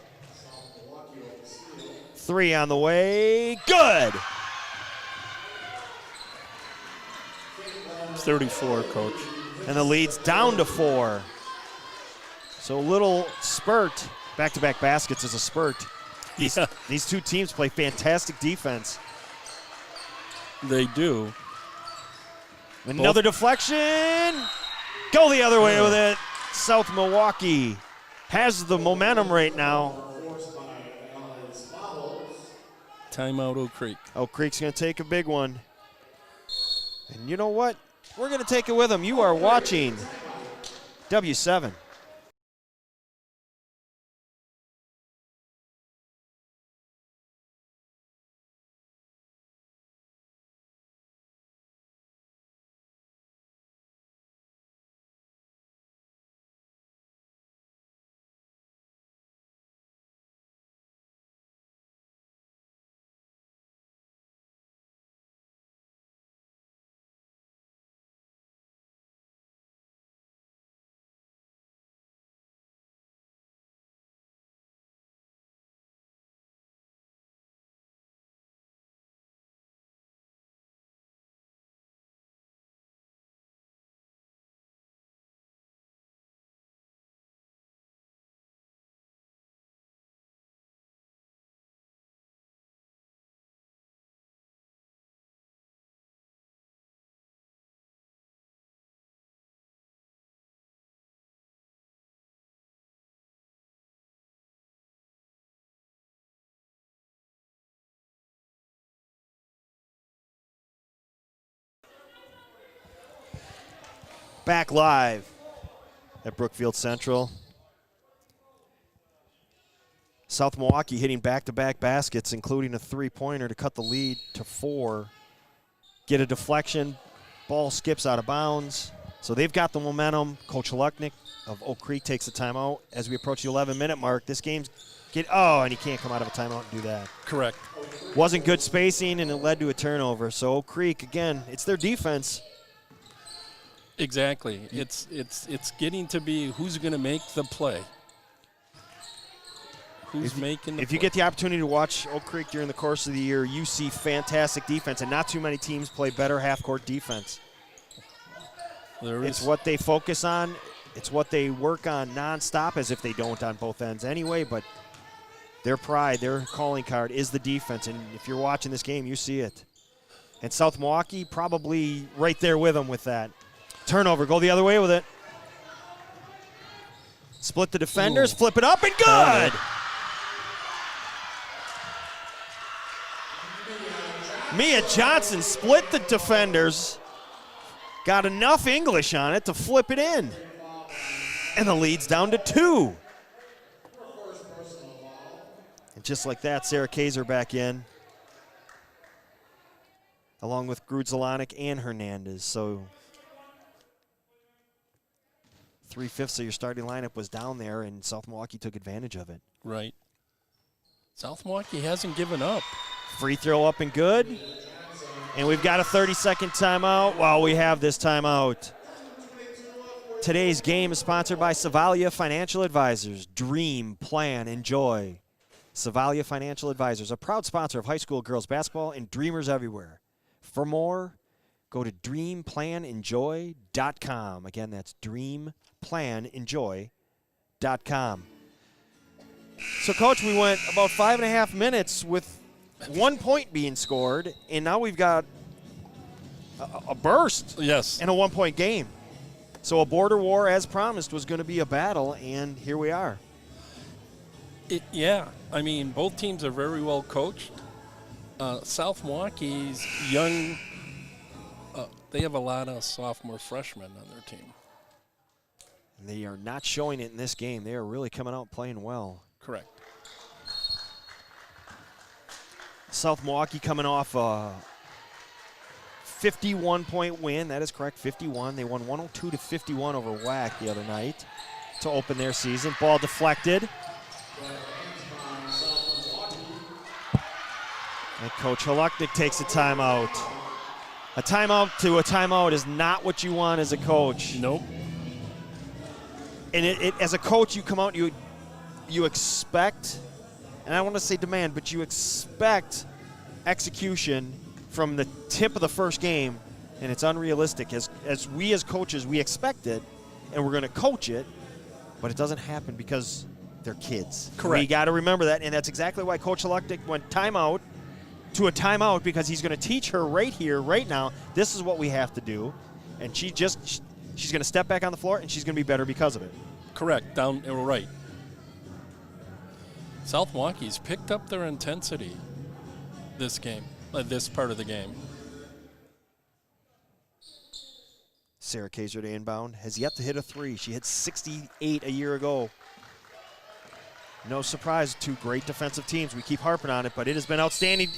3 on the way. Good!
It's 34, Coach.
And the lead's down to 4. So a little spurt. Back-to-back baskets is a spurt. These two teams play fantastic defense.
They do.
Another deflection. Go the other way with it. South Milwaukee has the momentum right now.
Timeout, Oak Creek.
Oak Creek's going to take a big one. And you know what? We're going to take it with them. You are watching W7. Back live at Brookfield Central. South Milwaukee hitting back-to-back baskets, including a three-pointer to cut the lead to 4. Get a deflection, ball skips out of bounds. So they've got the momentum. Coach Lucknick of Oak Creek takes a timeout. As we approach the 11-minute mark, this game's and he can't come out of a timeout and do that.
Correct.
Wasn't good spacing, and it led to a turnover. So Oak Creek, again, it's their defense.
Exactly. It's getting to be who's going to make the play. Who's making the
If
play.
you get the opportunity to watch Oak Creek during the course of the year, you see fantastic defense, and not too many teams play better half-court defense. It's what they focus on. It's what they work on nonstop, as if they don't on both ends anyway, but their pride, their calling card is the defense, and if you're watching this game, you see it. And South Milwaukee probably right there with them with that. Turnover, go the other way with it. Split the defenders, flip it up, and good! Mia Johnson split the defenders, got enough English on it to flip it in. And the lead's down to 2. And just like that, Sarah Kaiser back in, along with Grudzelanek and Hernandez. So 3/5 of your starting lineup was down there, and South Milwaukee took advantage of it.
Right. South Milwaukee hasn't given up.
Free throw up and good. And we've got a 30-second timeout while we have this timeout. Today's game is sponsored by Savalia Financial Advisors. Dream, plan, enjoy. Savalia Financial Advisors, a proud sponsor of high school girls basketball and dreamers everywhere. For more, go to dreamplanenjoy.com. Again, that's dreamplanenjoy.com. So, Coach, we went about 5.5 minutes with 1 point being scored, and now we've got a burst.
Yes.
And a 1-point game. So a border war, as promised, was going to be a battle, and here we are.
Yeah. I mean, both teams are very well coached. South Milwaukee's young, they have a lot of sophomore freshmen on their team.
They are not showing it in this game. They are really coming out playing well.
Correct.
South Milwaukee coming off a 51-point win. That is correct, 51. They won 102-51 over WAC the other night to open their season. Ball deflected. And Coach Haluknik takes a timeout. A timeout to a timeout is not what you want as a coach.
Nope.
And as a coach, you come out and you expect, and I want to say demand, but you expect execution from the tip of the first game, and it's unrealistic. As we as coaches, we expect it, and we're going to coach it, but it doesn't happen because they're kids.
Correct.
We got to remember that, and that's exactly why Coach Haluknik went timeout to a timeout, because he's going to teach her right here, right now, this is what we have to do, and she's going to step back on the floor, and she's going to be better because of it.
Correct. Down right. South Milwaukee's picked up their intensity this game, this part of the game.
Sarah Kaiser to inbound. Has yet to hit a three. She hit 68 a year ago. No surprise, two great defensive teams. We keep harping on it, but it has been outstanding.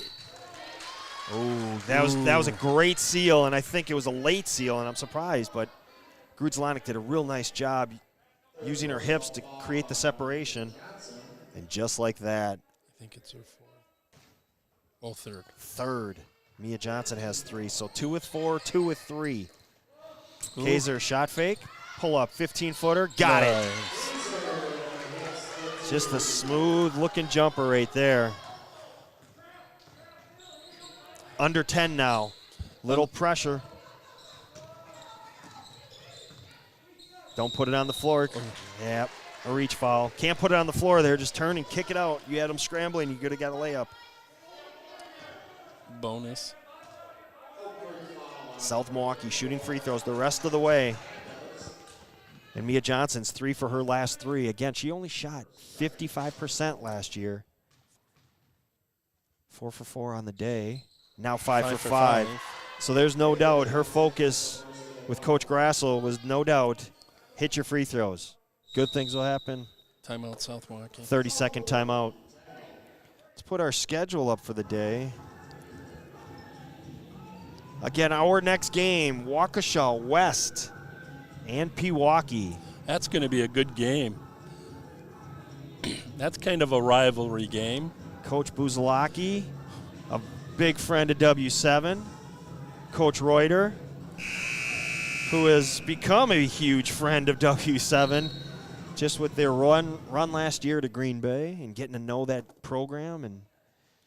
Oh, that was a great seal, and I think it was a late seal, and I'm surprised, but Grudzelanek did a real nice job using her hips to create the separation. And just like that.
I think it's her fourth. Oh, third.
Third. Mia Johnson has three, so 2 with 4, 2 with 3. Kaiser shot fake, pull up, 15-footer, got it. Just a smooth-looking jumper right there. Under 10 now. Little pressure. Don't put it on the floor. Yep, a reach foul. Can't put it on the floor there. Just turn and kick it out. You had them scrambling. You could have got a layup.
Bonus.
South Milwaukee shooting free throws the rest of the way. And Mia Johnson's 3 for her last 3. Again, she only shot 55% last year. 4 for 4 on the day. Now 5 for 5. So there's no doubt her focus with Coach Grassel was no doubt hit your free throws. Good things will happen.
Timeout, South Milwaukee.
30-second timeout. Let's put our schedule up for the day. Again, our next game, Waukesha West and Pewaukee.
That's going to be a good game. That's kind of a rivalry game.
Coach Buzalaki, a big friend of W7. Coach Reuter, who has become a huge friend of W7 just with their run last year to Green Bay and getting to know that program, and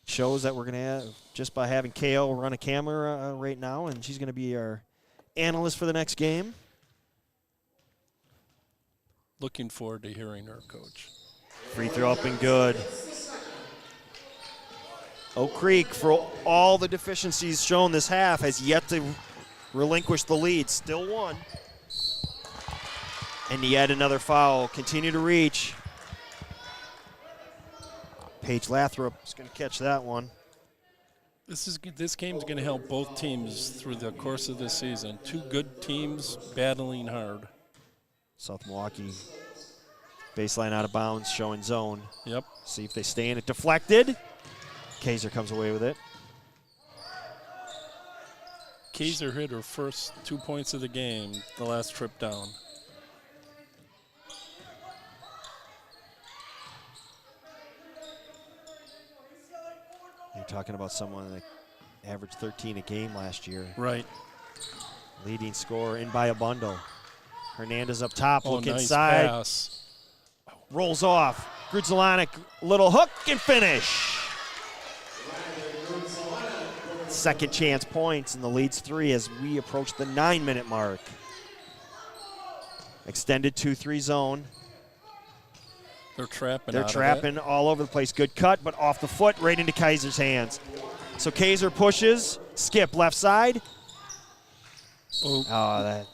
shows that we're going to have just by having KO run a camera right now, and she's going to be our analyst for the next game.
Looking forward to hearing her, Coach.
Free throw up and good. Oak Creek, for all the deficiencies shown this half, has yet to relinquish the lead. Still one. And yet another foul. Continue to reach. Paige Lathrop is going to catch that one.
This game's going to help both teams through the course of this season. Two good teams battling hard.
South Milwaukee baseline out of bounds, showing zone.
Yep.
See if they stay in it. Deflected. Kaiser comes away with it.
Kaiser hit her first 2 points of the game the last trip down.
You're talking about someone that averaged 13 a game last year.
Right.
Leading scorer in by a bundle. Hernandez up top, look
nice
inside.
Pass.
Rolls off. Grudzelanek, little hook and finish. Second chance points, and the lead's 3 as we approach the 9-minute mark. Extended 2-3 zone.
They're trapping.
They're trapping all over the place. Good cut, but off the foot, right into Kaiser's hands. So Kaiser pushes, skip left side.
Oh,
that.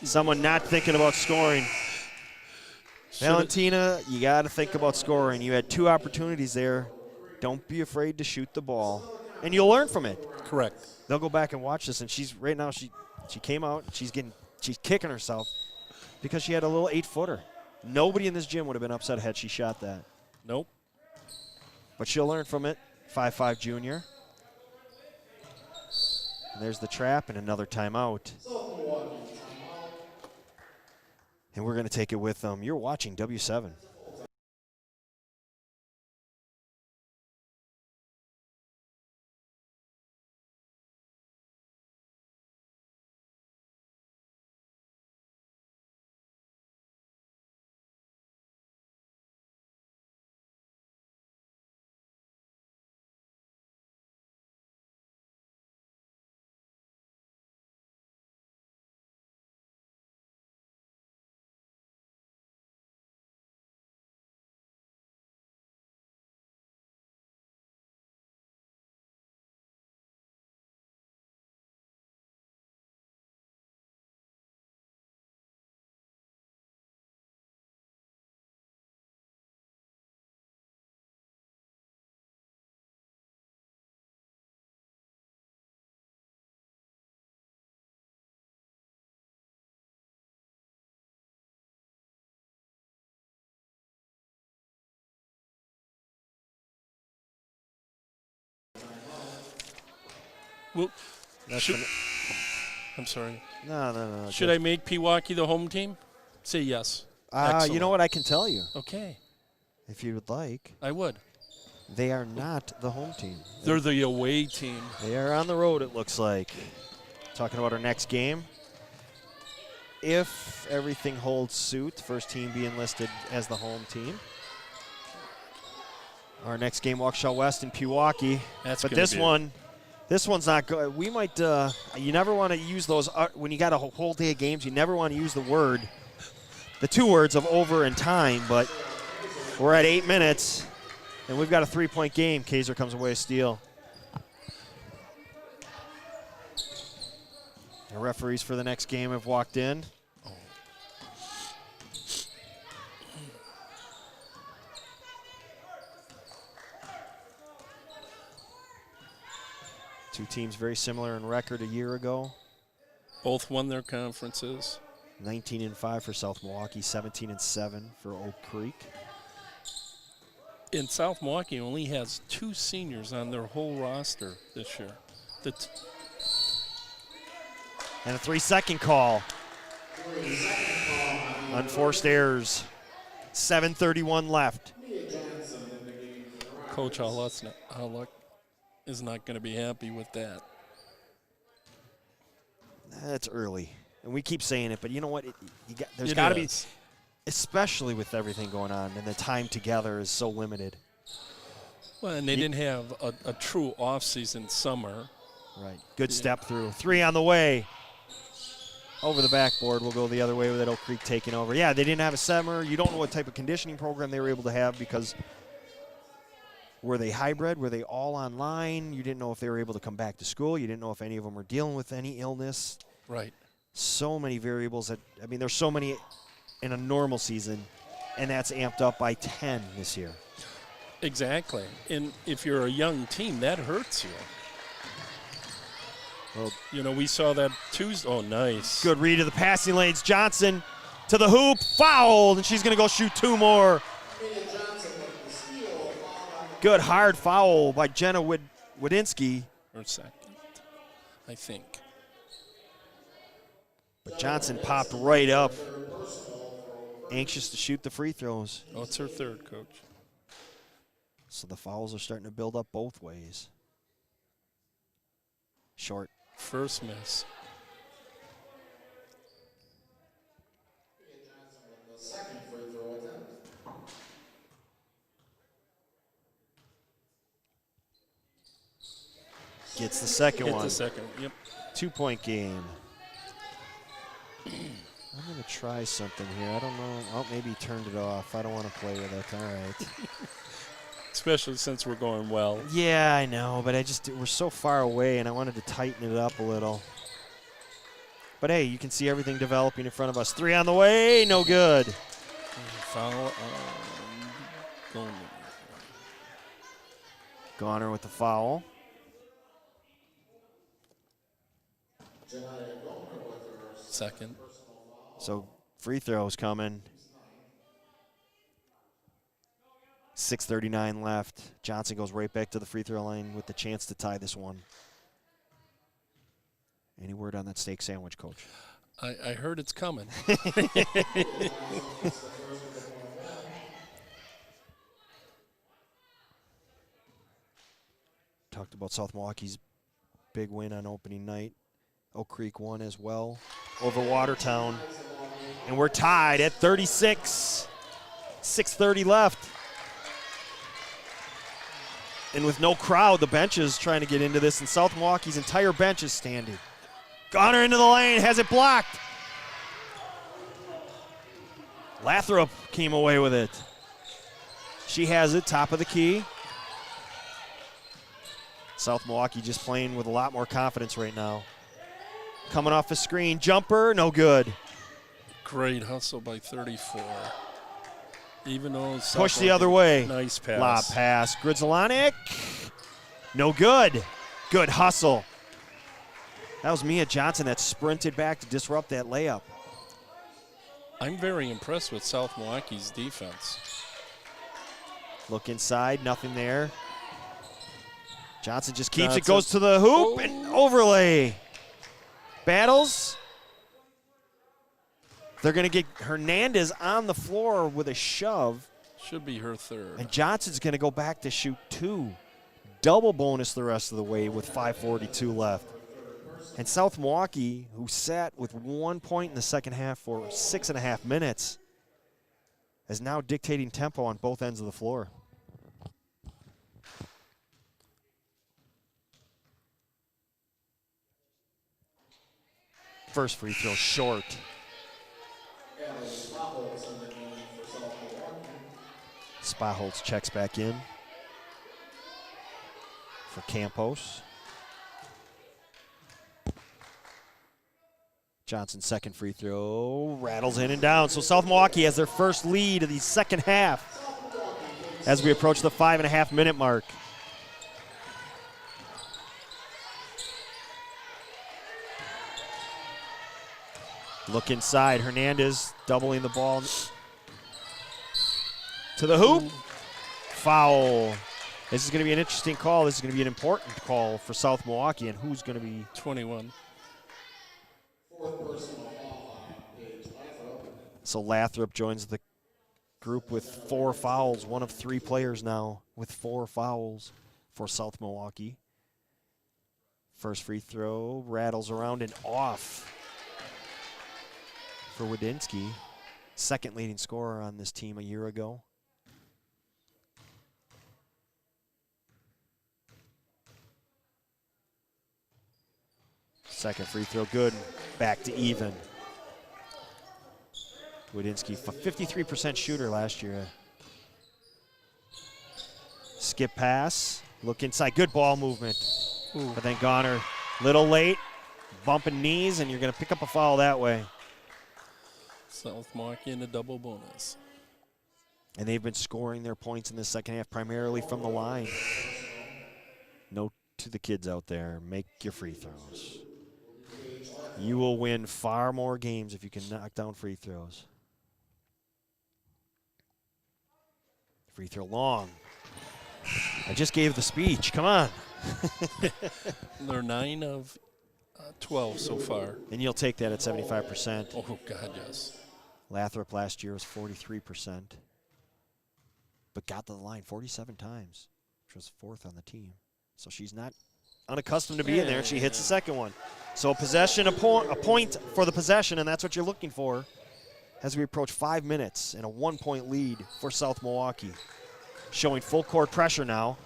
Someone not thinking about scoring. Valentina, you got to think about scoring. You had 2 opportunities there. Don't be afraid to shoot the ball, and you'll learn from it.
correct.
They'll go back and watch this, and she's right now. She came out. She's kicking herself because she had a little 8-footer. Nobody in this gym would have been upset had she shot that.
Nope.
But she'll learn from it. 5'5" junior. And there's the trap and another timeout. And we're going to take it with them. You're watching W7.
Well,
That's
should,
gonna-
I'm sorry.
no.
Should I make Pewaukee the home team? Say yes.
You know
Excellent.
what I can tell you,
Okay,
if you would like.
I would.
They are not the home team.
They're the away team.
They are on the road, it looks like. Talking about our next game. If everything holds suit, first team being listed as the home team. Our next game, Waukesha West in Pewaukee.
That's
But
gonna
this
be
one, this one's not good. We might, you never want to use those, when you got a whole day of games, you never want to use the 2 words of over and time, but we're at 8 minutes, and we've got a 3-point game. Kaiser comes away with steal. The referees for the next game have walked in. Two teams very similar in record a year ago.
Both won their conferences.
19-5 for South Milwaukee, 17-7 for Oak Creek.
And South Milwaukee only has 2 seniors on their whole roster this year.
And a 3-second call. Unforced errors. 7:31 left.
Coach Holluck is not going to be happy with that.
That's early. And we keep saying it, but you know what? There's
It
got to be,
is.
especially with everything going on, and the time together is so limited.
Well, and they didn't have a true off-season summer.
Right. Good step through. 3 on the way. Over the backboard. We'll go the other way with that Oak Creek taking over. Yeah, they didn't have a summer. You don't know what type of conditioning program they were able to have because were they hybrid? Were they all online? You didn't know if they were able to come back to school. You didn't know if any of them were dealing with any illness.
Right.
So many variables there's so many in a normal season, and that's amped up by 10 this year.
Exactly. And if you're a young team, that hurts you.
Well,
You know, we saw that Tuesday. Oh, nice.
good read of the passing lanes. Johnson to the hoop, fouled, and she's going to go shoot 2 more. Good hard foul by Jenna Wadinsky.
Or second, I think.
But Johnson popped right up. Anxious to shoot the free throws.
Oh, it's her third, Coach.
So the fouls are starting to build up both ways. Short.
First miss.
Gets the second
Hit
one.
the second. Yep.
2-point game. I'm going to try something here. I don't know. Oh, maybe he turned it off. I don't want to play with it. All right.
Especially since we're going well.
Yeah, I know, but we're so far away, and I wanted to tighten it up a little. But hey, you can see everything developing in front of us. 3 on the way, no good.
Foul. Goldman.
Goner with the foul.
Second.
So free throws coming. 6:39 left. Johnson goes right back to the free throw line with the chance to tie this one. Any word on that steak sandwich, Coach?
I heard it's coming.
Talked about South Milwaukee's big win on opening night. Oak Creek won as well over Watertown. And we're tied at 36. 6:30 left. And with no crowd, the bench is trying to get into this, and South Milwaukee's entire bench is standing. Goner into the lane, has it blocked. Lathrop came away with it. She has it, top of the key. South Milwaukee just playing with a lot more confidence right now. Coming off a screen, jumper, no good.
Great hustle by 34. Even though
Push the other way.
Nice pass.
Lob pass. Gridzelanek. No good. Good hustle. That was Mia Johnson that sprinted back to disrupt that layup.
I'm very impressed with South Milwaukee's defense.
Look inside, nothing there. Johnson just keeps it, goes to the hoop, and overlay. Battles. They're going to get Hernandez on the floor with a shove.
Should be her third.
And Johnson's going to go back to shoot 2. Double bonus the rest of the way with 5:42 left. And South Milwaukee, who sat with 1 point in the second half for 6.5 minutes, is now dictating tempo on both ends of the floor. First free throw short. Spaholtz checks back in for Campos. Johnson's second free throw rattles in and down. So South Milwaukee has their first lead of the second half as we approach the 5.5 minute mark. Look inside. Hernandez doubling the ball to the hoop. Foul. This is going to be an interesting call. This is going to be an important call for South Milwaukee. And who's going to be?
21.
So Lathrop joins the group with 4 fouls. One of 3 players now with 4 fouls for South Milwaukee. First free throw rattles around and off for Wadinsky. Second leading scorer on this team a year ago. Second free throw good. Back to even. Wadinsky, 53% shooter last year. Skip pass. Look inside. Good ball movement.
Ooh.
But then Goner, little late. Bumping knees, and you're going to pick up a foul that way.
South Milwaukee in a double bonus.
And they've been scoring their points in the second half primarily from the line. Note to the kids out there, make your free throws. You will win far more games if you can knock down free throws. Free throw long. I just gave the speech. Come on.
They're 9 of 12 so far.
And you'll take that at 75%.
Oh, God, yes.
Lathrop last year was 43%. But got to the line 47 times, which was 4th on the team. So she's not unaccustomed to being there, and she hits the second one. So possession, a point for the possession, and that's what you're looking for as we approach 5 minutes and a 1-point lead for South Milwaukee. Showing full court pressure now.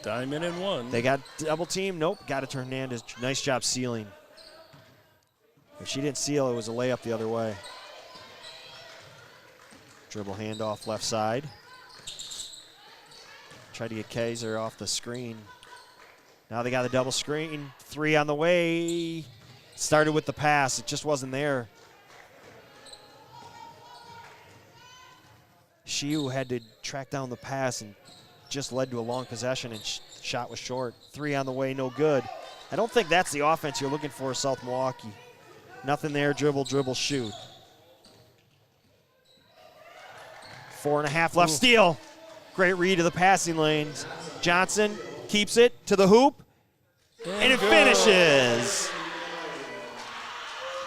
Diamond and 1.
They got double team. Nope, got it to Hernandez. Nice job sealing. If she didn't seal, it was a layup the other way. Dribble handoff left side. Tried to get Kaiser off the screen. Now they got the double screen. 3 on the way. Started with the pass. It just wasn't there. Shiu had to track down the pass and just led to a long possession, and shot was short. 3 on the way, no good. I don't think that's the offense you're looking for, South Milwaukee. Nothing there, dribble, shoot. 4.5 left, steal. Great read of the passing lanes. Johnson keeps it to the hoop, and it finishes.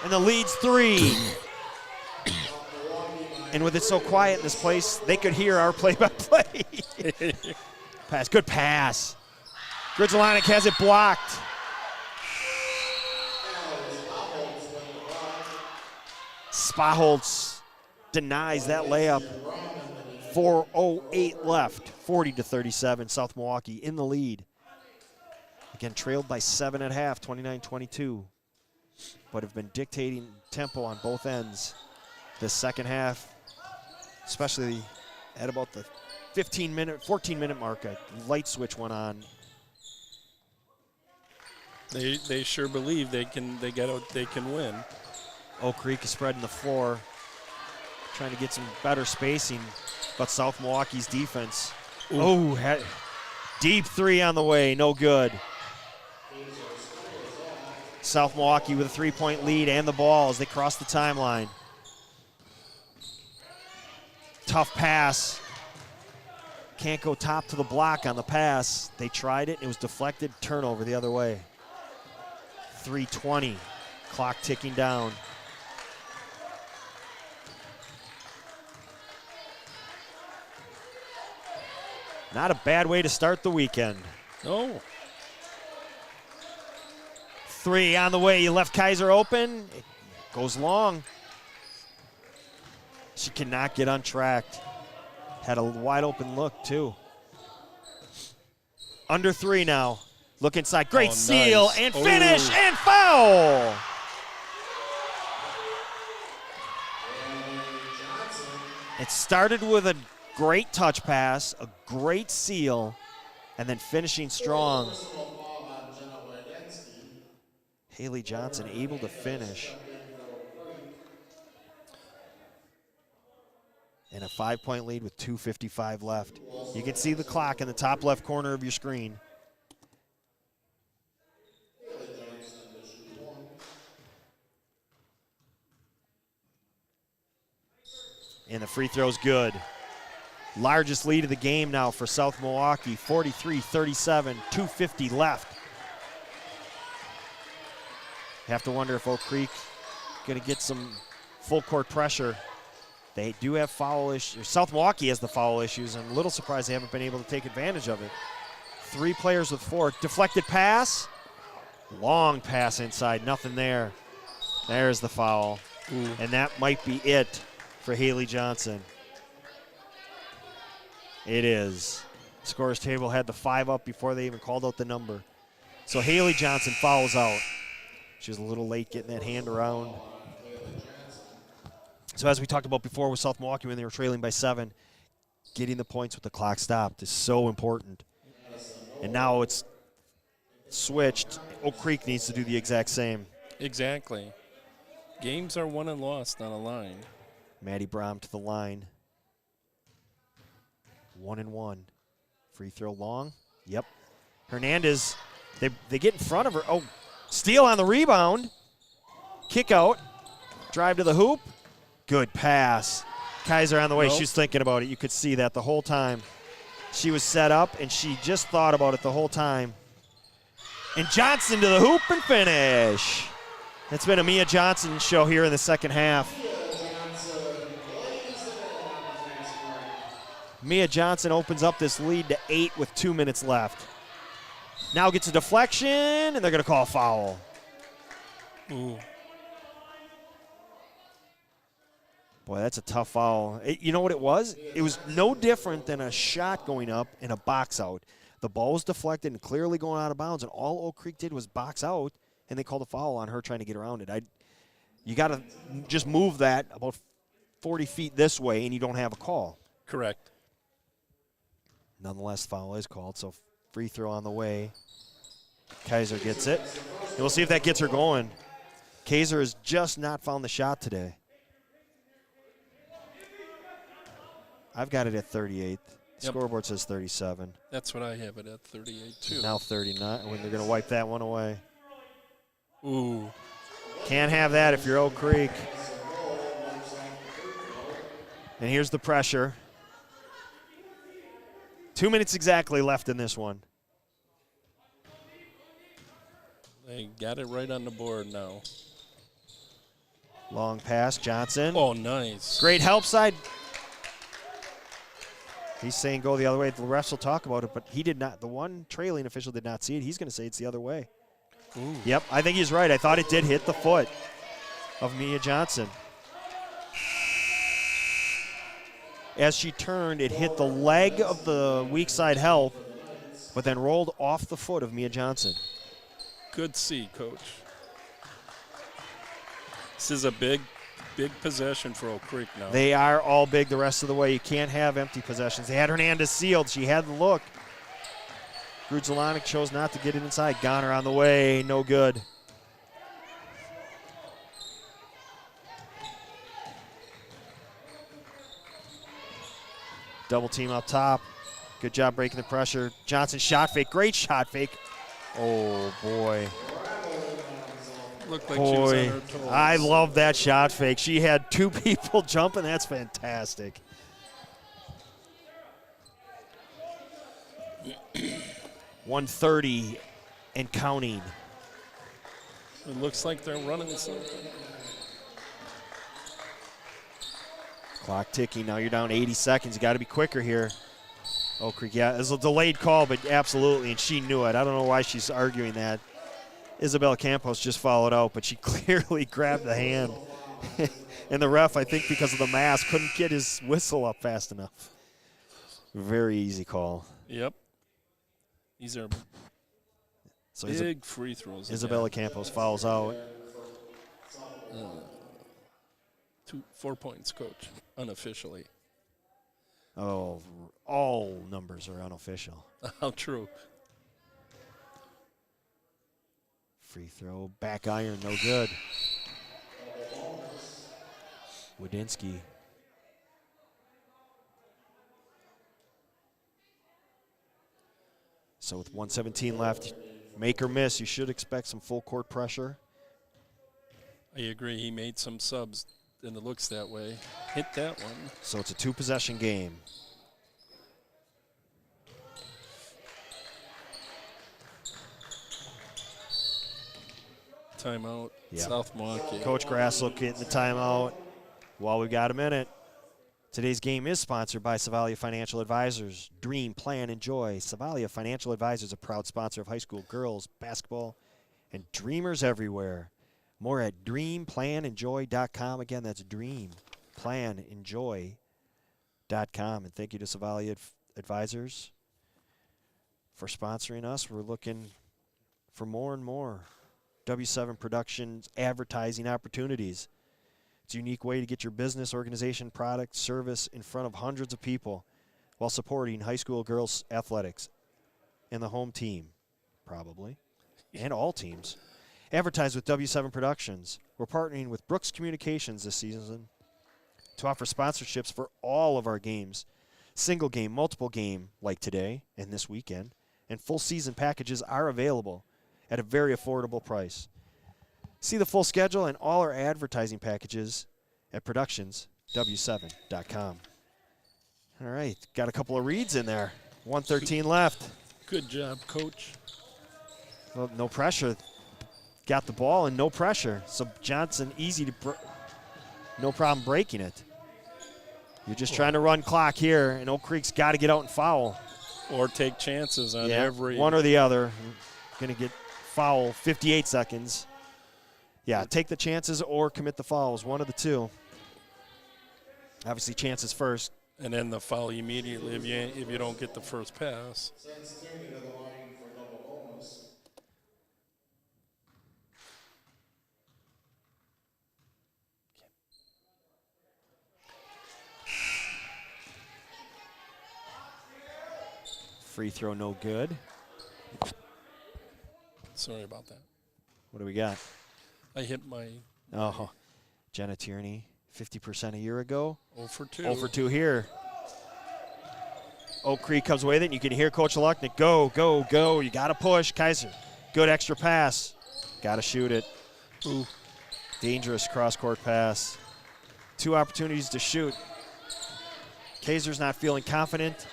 And the lead's 3. And with it so quiet in this place, they could hear our play-by-play. Pass, good pass. Grizzolanic has it blocked. Spaholtz denies that layup. 4:08 left, 40-37. South Milwaukee in the lead. Again, trailed by 7 at half, 29-22. But have been dictating tempo on both ends this second half, especially at about the 14-minute mark. A light switch went on.
They sure believe they can win.
Oak Creek is spreading the floor, trying to get some better spacing, but South Milwaukee's defense. Ooh. Oh, deep 3 on the way, no good. South Milwaukee with a 3-point lead and the ball as they cross the timeline. Tough pass. Can't go top to the block on the pass. They tried it. It was deflected. Turnover the other way. 3:20. Clock ticking down. Not a bad way to start the weekend.
Oh,
3 on the way. You left Kaiser open. It goes long. She cannot get untracked. Had a wide open look, too. Under 3 now. Look inside. Great seal
nice.
and finish and foul. It started with a great touch pass, a great seal, and then finishing strong. Haley Johnson able to finish. And a 5-point lead with 2:55 left. You can see the clock in the top left corner of your screen. And the free throw's good. Largest lead of the game now for South Milwaukee, 43-37, 2:50 left. Have to wonder if Oak Creek going to get some full court pressure. They do have foul issues. South Milwaukee has the foul issues. I'm a little surprised they haven't been able to take advantage of it. 3 players with 4. Deflected pass. Long pass inside. Nothing there. There's the foul. And that might be it for Haley Johnson. It is. Scorer's table had the 5 up before they even called out the number. So Haley Johnson fouls out. She was a little late getting that hand around. So as we talked about before with South Milwaukee when they were trailing by 7, getting the points with the clock stopped is so important. And now it's switched. Oak Creek needs to do the exact same.
exactly. Games are won and lost on a line.
Maddie Brom to the line. 1-1. Free throw long. Yep. Hernandez, they get in front of her. Oh, steal on the rebound. Kick out. Drive to the hoop. Good pass. Kaiser on the way.
Nope.
She was thinking about it. You could see that the whole time. She was set up, and she just thought about it the whole time. And Johnson to the hoop and finish. It's been a Mia Johnson show here in the second half. Mia Johnson opens up this lead to 8 with 2 minutes left. Now gets a deflection, and they're going to call a foul.
Ooh.
Boy, that's a tough foul. You know what it was? It was no different than a shot going up and a box out. The ball was deflected and clearly going out of bounds, and all Oak Creek did was box out, and they called a foul on her trying to get around it. You got to just move that about 40 feet this way, and you don't have a call.
Correct.
Nonetheless, foul is called, so free throw on the way. Kaiser gets it. And we'll see if that gets her going. Kaiser has just not found the shot today. I've got it at 38.
Yep.
Scoreboard says 37.
That's what I have it at, 38 too.
Now 39, when they're going to wipe that one away.
Ooh.
Can't have that if you're Oak Creek. And here's the pressure. 2 minutes exactly left in this one.
They got it right on the board now.
Long pass, Johnson.
Oh, nice.
Great help side. He's saying go the other way. The refs will talk about it, but he did not. The one trailing official did not see it. He's going to say it's the other way.
Ooh.
Yep, I think he's right. I thought it did hit the foot of Mia Johnson. As she turned, it hit the leg of the weak side help, but then rolled off the foot of Mia Johnson.
Good see, Coach. This is a big possession for Oak Creek now.
They are all big the rest of the way. You can't have empty possessions. They had Hernandez sealed. She had the look. Grudzelanek chose not to get it inside. Goner on the way. No good. Double team up top. Good job breaking the pressure. Johnson shot fake. Great shot fake. Oh, boy.
Looked like she was on her toes.
I love that shot fake. She had 2 people jumping. That's fantastic. 1:30 and counting.
It looks like they're running something.
Clock ticking. Now you're down 80 seconds. You got to be quicker here. Oak Creek, yeah, it's a delayed call, but absolutely, and she knew it. I don't know why she's arguing that. Isabella Campos just followed out, but she clearly grabbed the hand. And the ref, I think because of the mask, couldn't get his whistle up fast enough. Very easy call.
Yep. These are
So
big free throws.
Isabella Campos fouls out.
4 points, coach, unofficially.
Oh, all numbers are unofficial.
How true.
Free throw, back iron, no good. Wadinsky. So with 1:17 left, make or miss, you should expect some full court pressure.
I agree. He made some subs, and it looks that way. Hit that one.
So it's a 2-possession game.
Timeout.
Yeah.
South Milwaukee.
Coach Grassel getting the timeout while we've got a minute. Today's game is sponsored by Savalia Financial Advisors. Dream, plan, enjoy. Savalia Financial Advisors, a proud sponsor of high school girls basketball and dreamers everywhere. More at dreamplanenjoy.com. Again, that's dreamplanenjoy.com. And thank you to Savalia Advisors for sponsoring us. We're looking for more and more W7 Productions advertising opportunities. It's a unique way to get your business, organization, product, service in front of hundreds of people while supporting high school girls athletics and the home team, probably, and all teams. Advertise with W7 Productions. We're partnering with Brooks Communications this season to offer sponsorships for all of our games. Single game, multiple game like today and this weekend, and full season packages are available at a very affordable price. See the full schedule and all our advertising packages at productionsw7.com. All right, got a couple of reads in there. 1:13 left.
Good job, coach.
Well, no pressure. Got the ball and no pressure. So Johnson, easy to, no problem breaking it. You're just trying to run clock here, and Oak Creek's got to get out and foul.
Or take chances on every.
One or the other. Going to get foul 58 seconds. Yeah, take the chances or commit the fouls, one of the two. Obviously, chances first.
And then the foul immediately if you don't get the first pass.
Free throw, no good.
Sorry about that.
What do we got?
I hit my
Oh, Jenna Tierney, 50% a year ago.
0 for 2.
0 for 2 here. Oak Creek comes away with it, and you can hear Coach Lucknick, go, go, go. You got to push. Kaiser, good extra pass. Got to shoot it.
Ooh.
Dangerous cross-court pass. 2 opportunities to shoot. Kaiser's not feeling confident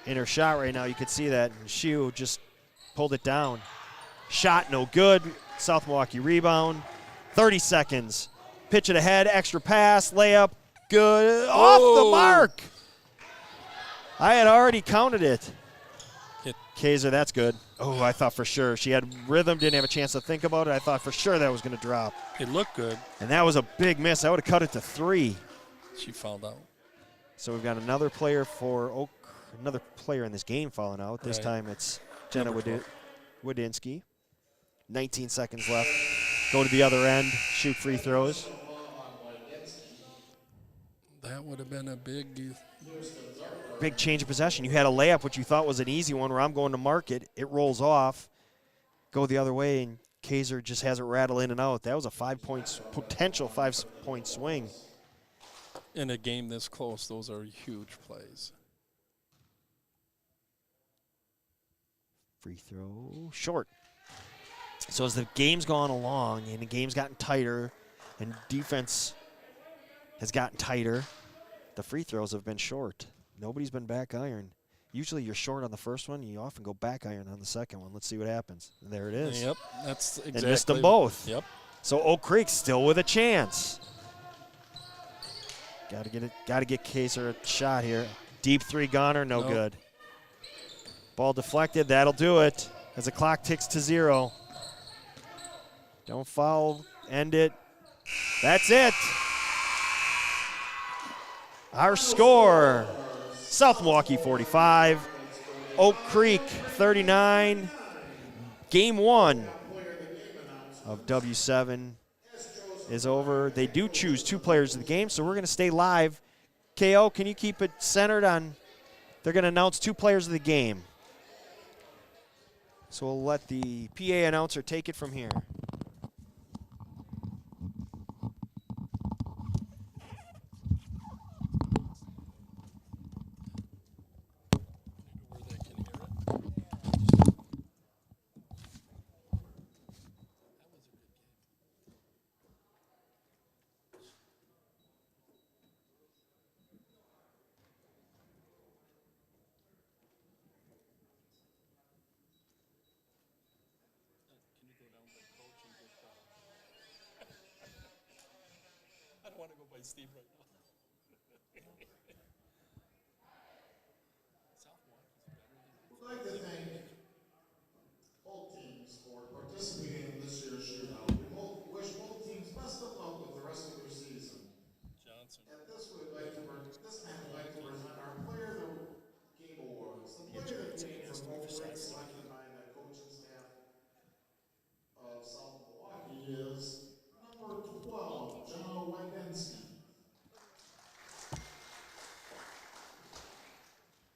in her shot right now. You can see that. And Shiu just pulled it down. Shot no good. South Milwaukee rebound. 30 seconds. Pitch it ahead. Extra pass. Layup. Good. Off the mark. I had already counted it. Kaiser, that's good. Oh, I thought for sure. She had rhythm, didn't have a chance to think about it. I thought for sure that was going to drop.
It looked good.
And that was a big miss. I would have cut it to 3.
She fouled out.
So we've got another player for Oak, another player in this game falling out. This time it's Jenna Wadinsky. 19 seconds left. Go to the other end, shoot free throws.
That would have been a big
change of possession. You had a layup, which you thought was an easy one, where I'm going to mark it. It rolls off. Go the other way, and Kaiser just has it rattle in and out. That was a potential 5-point swing.
In a game this close, those are huge plays.
Free throw, short. So as the game's gone along and the game's gotten tighter and defense has gotten tighter, the free throws have been short. Nobody's been back iron. Usually you're short on the first one. You often go back iron on the second one. Let's see what happens. And there it is.
Yep, that's exactly.
And missed them both.
Yep.
So Oak Creek still with a chance. Got to get it. Got to get Kaser a shot here. Deep three goner, no good. Ball deflected. That'll do it. As the clock ticks to 0. Don't foul. End it. That's it. Our score: South Milwaukee 45, Oak Creek 39. Game 1 of W7 is over. They do choose 2 players of the game, so we're going to stay live. KO, can you keep it centered on? They're going to announce 2 players of the game. So we'll let the PA announcer take it from here.
I don't want to go by Steve right now.
We'd like to thank both teams for participating in this year's shootout. We wish both teams best of luck with the rest of their season.
Johnson.
At this time, we'd like to present our Player of the Game Awards. The Player of the Game for both grades selected by the coaching staff of South Milwaukee is number 12, John Wydensky.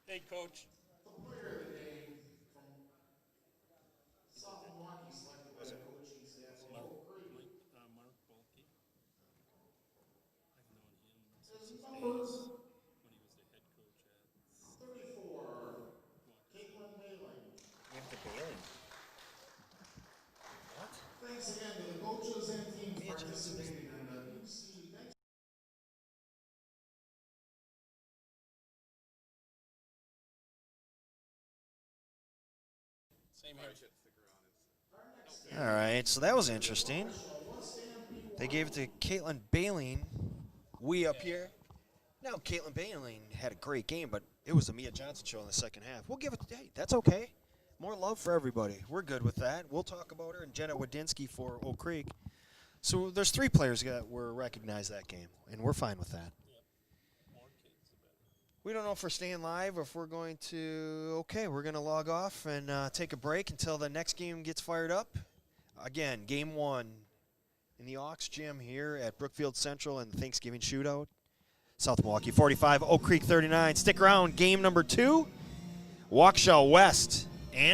Hey, Coach.
The Player of the Game from South Milwaukee selected by the coaching staff of Oak Creek
Mark Bulkey. I've known him since
is
his
number
days when he was the head coach at
34, Caitlin Bailey. Thanks again to the coaches and teams participating in the UC. Thanks.
Same here.
All right, so that was interesting. They gave it to Caitlin Baleen. We up here. Now, Caitlin Baleen had a great game, but it was the Mia Johnson show in the second half. We'll give it to hey, that's okay. More love for everybody. We're good with that. We'll talk about her and Jenna Wadinsky for Oak Creek. So there's 3 players that were recognized that game, and we're fine with that. We don't know if we're staying live or if we're going to, okay, we're going to log off and take a break until the next game gets fired up. Again, game 1 in the Aux Gym here at Brookfield Central and Thanksgiving Shootout. South Milwaukee 45, Oak Creek 39. Stick around, game number 2, Waukesha West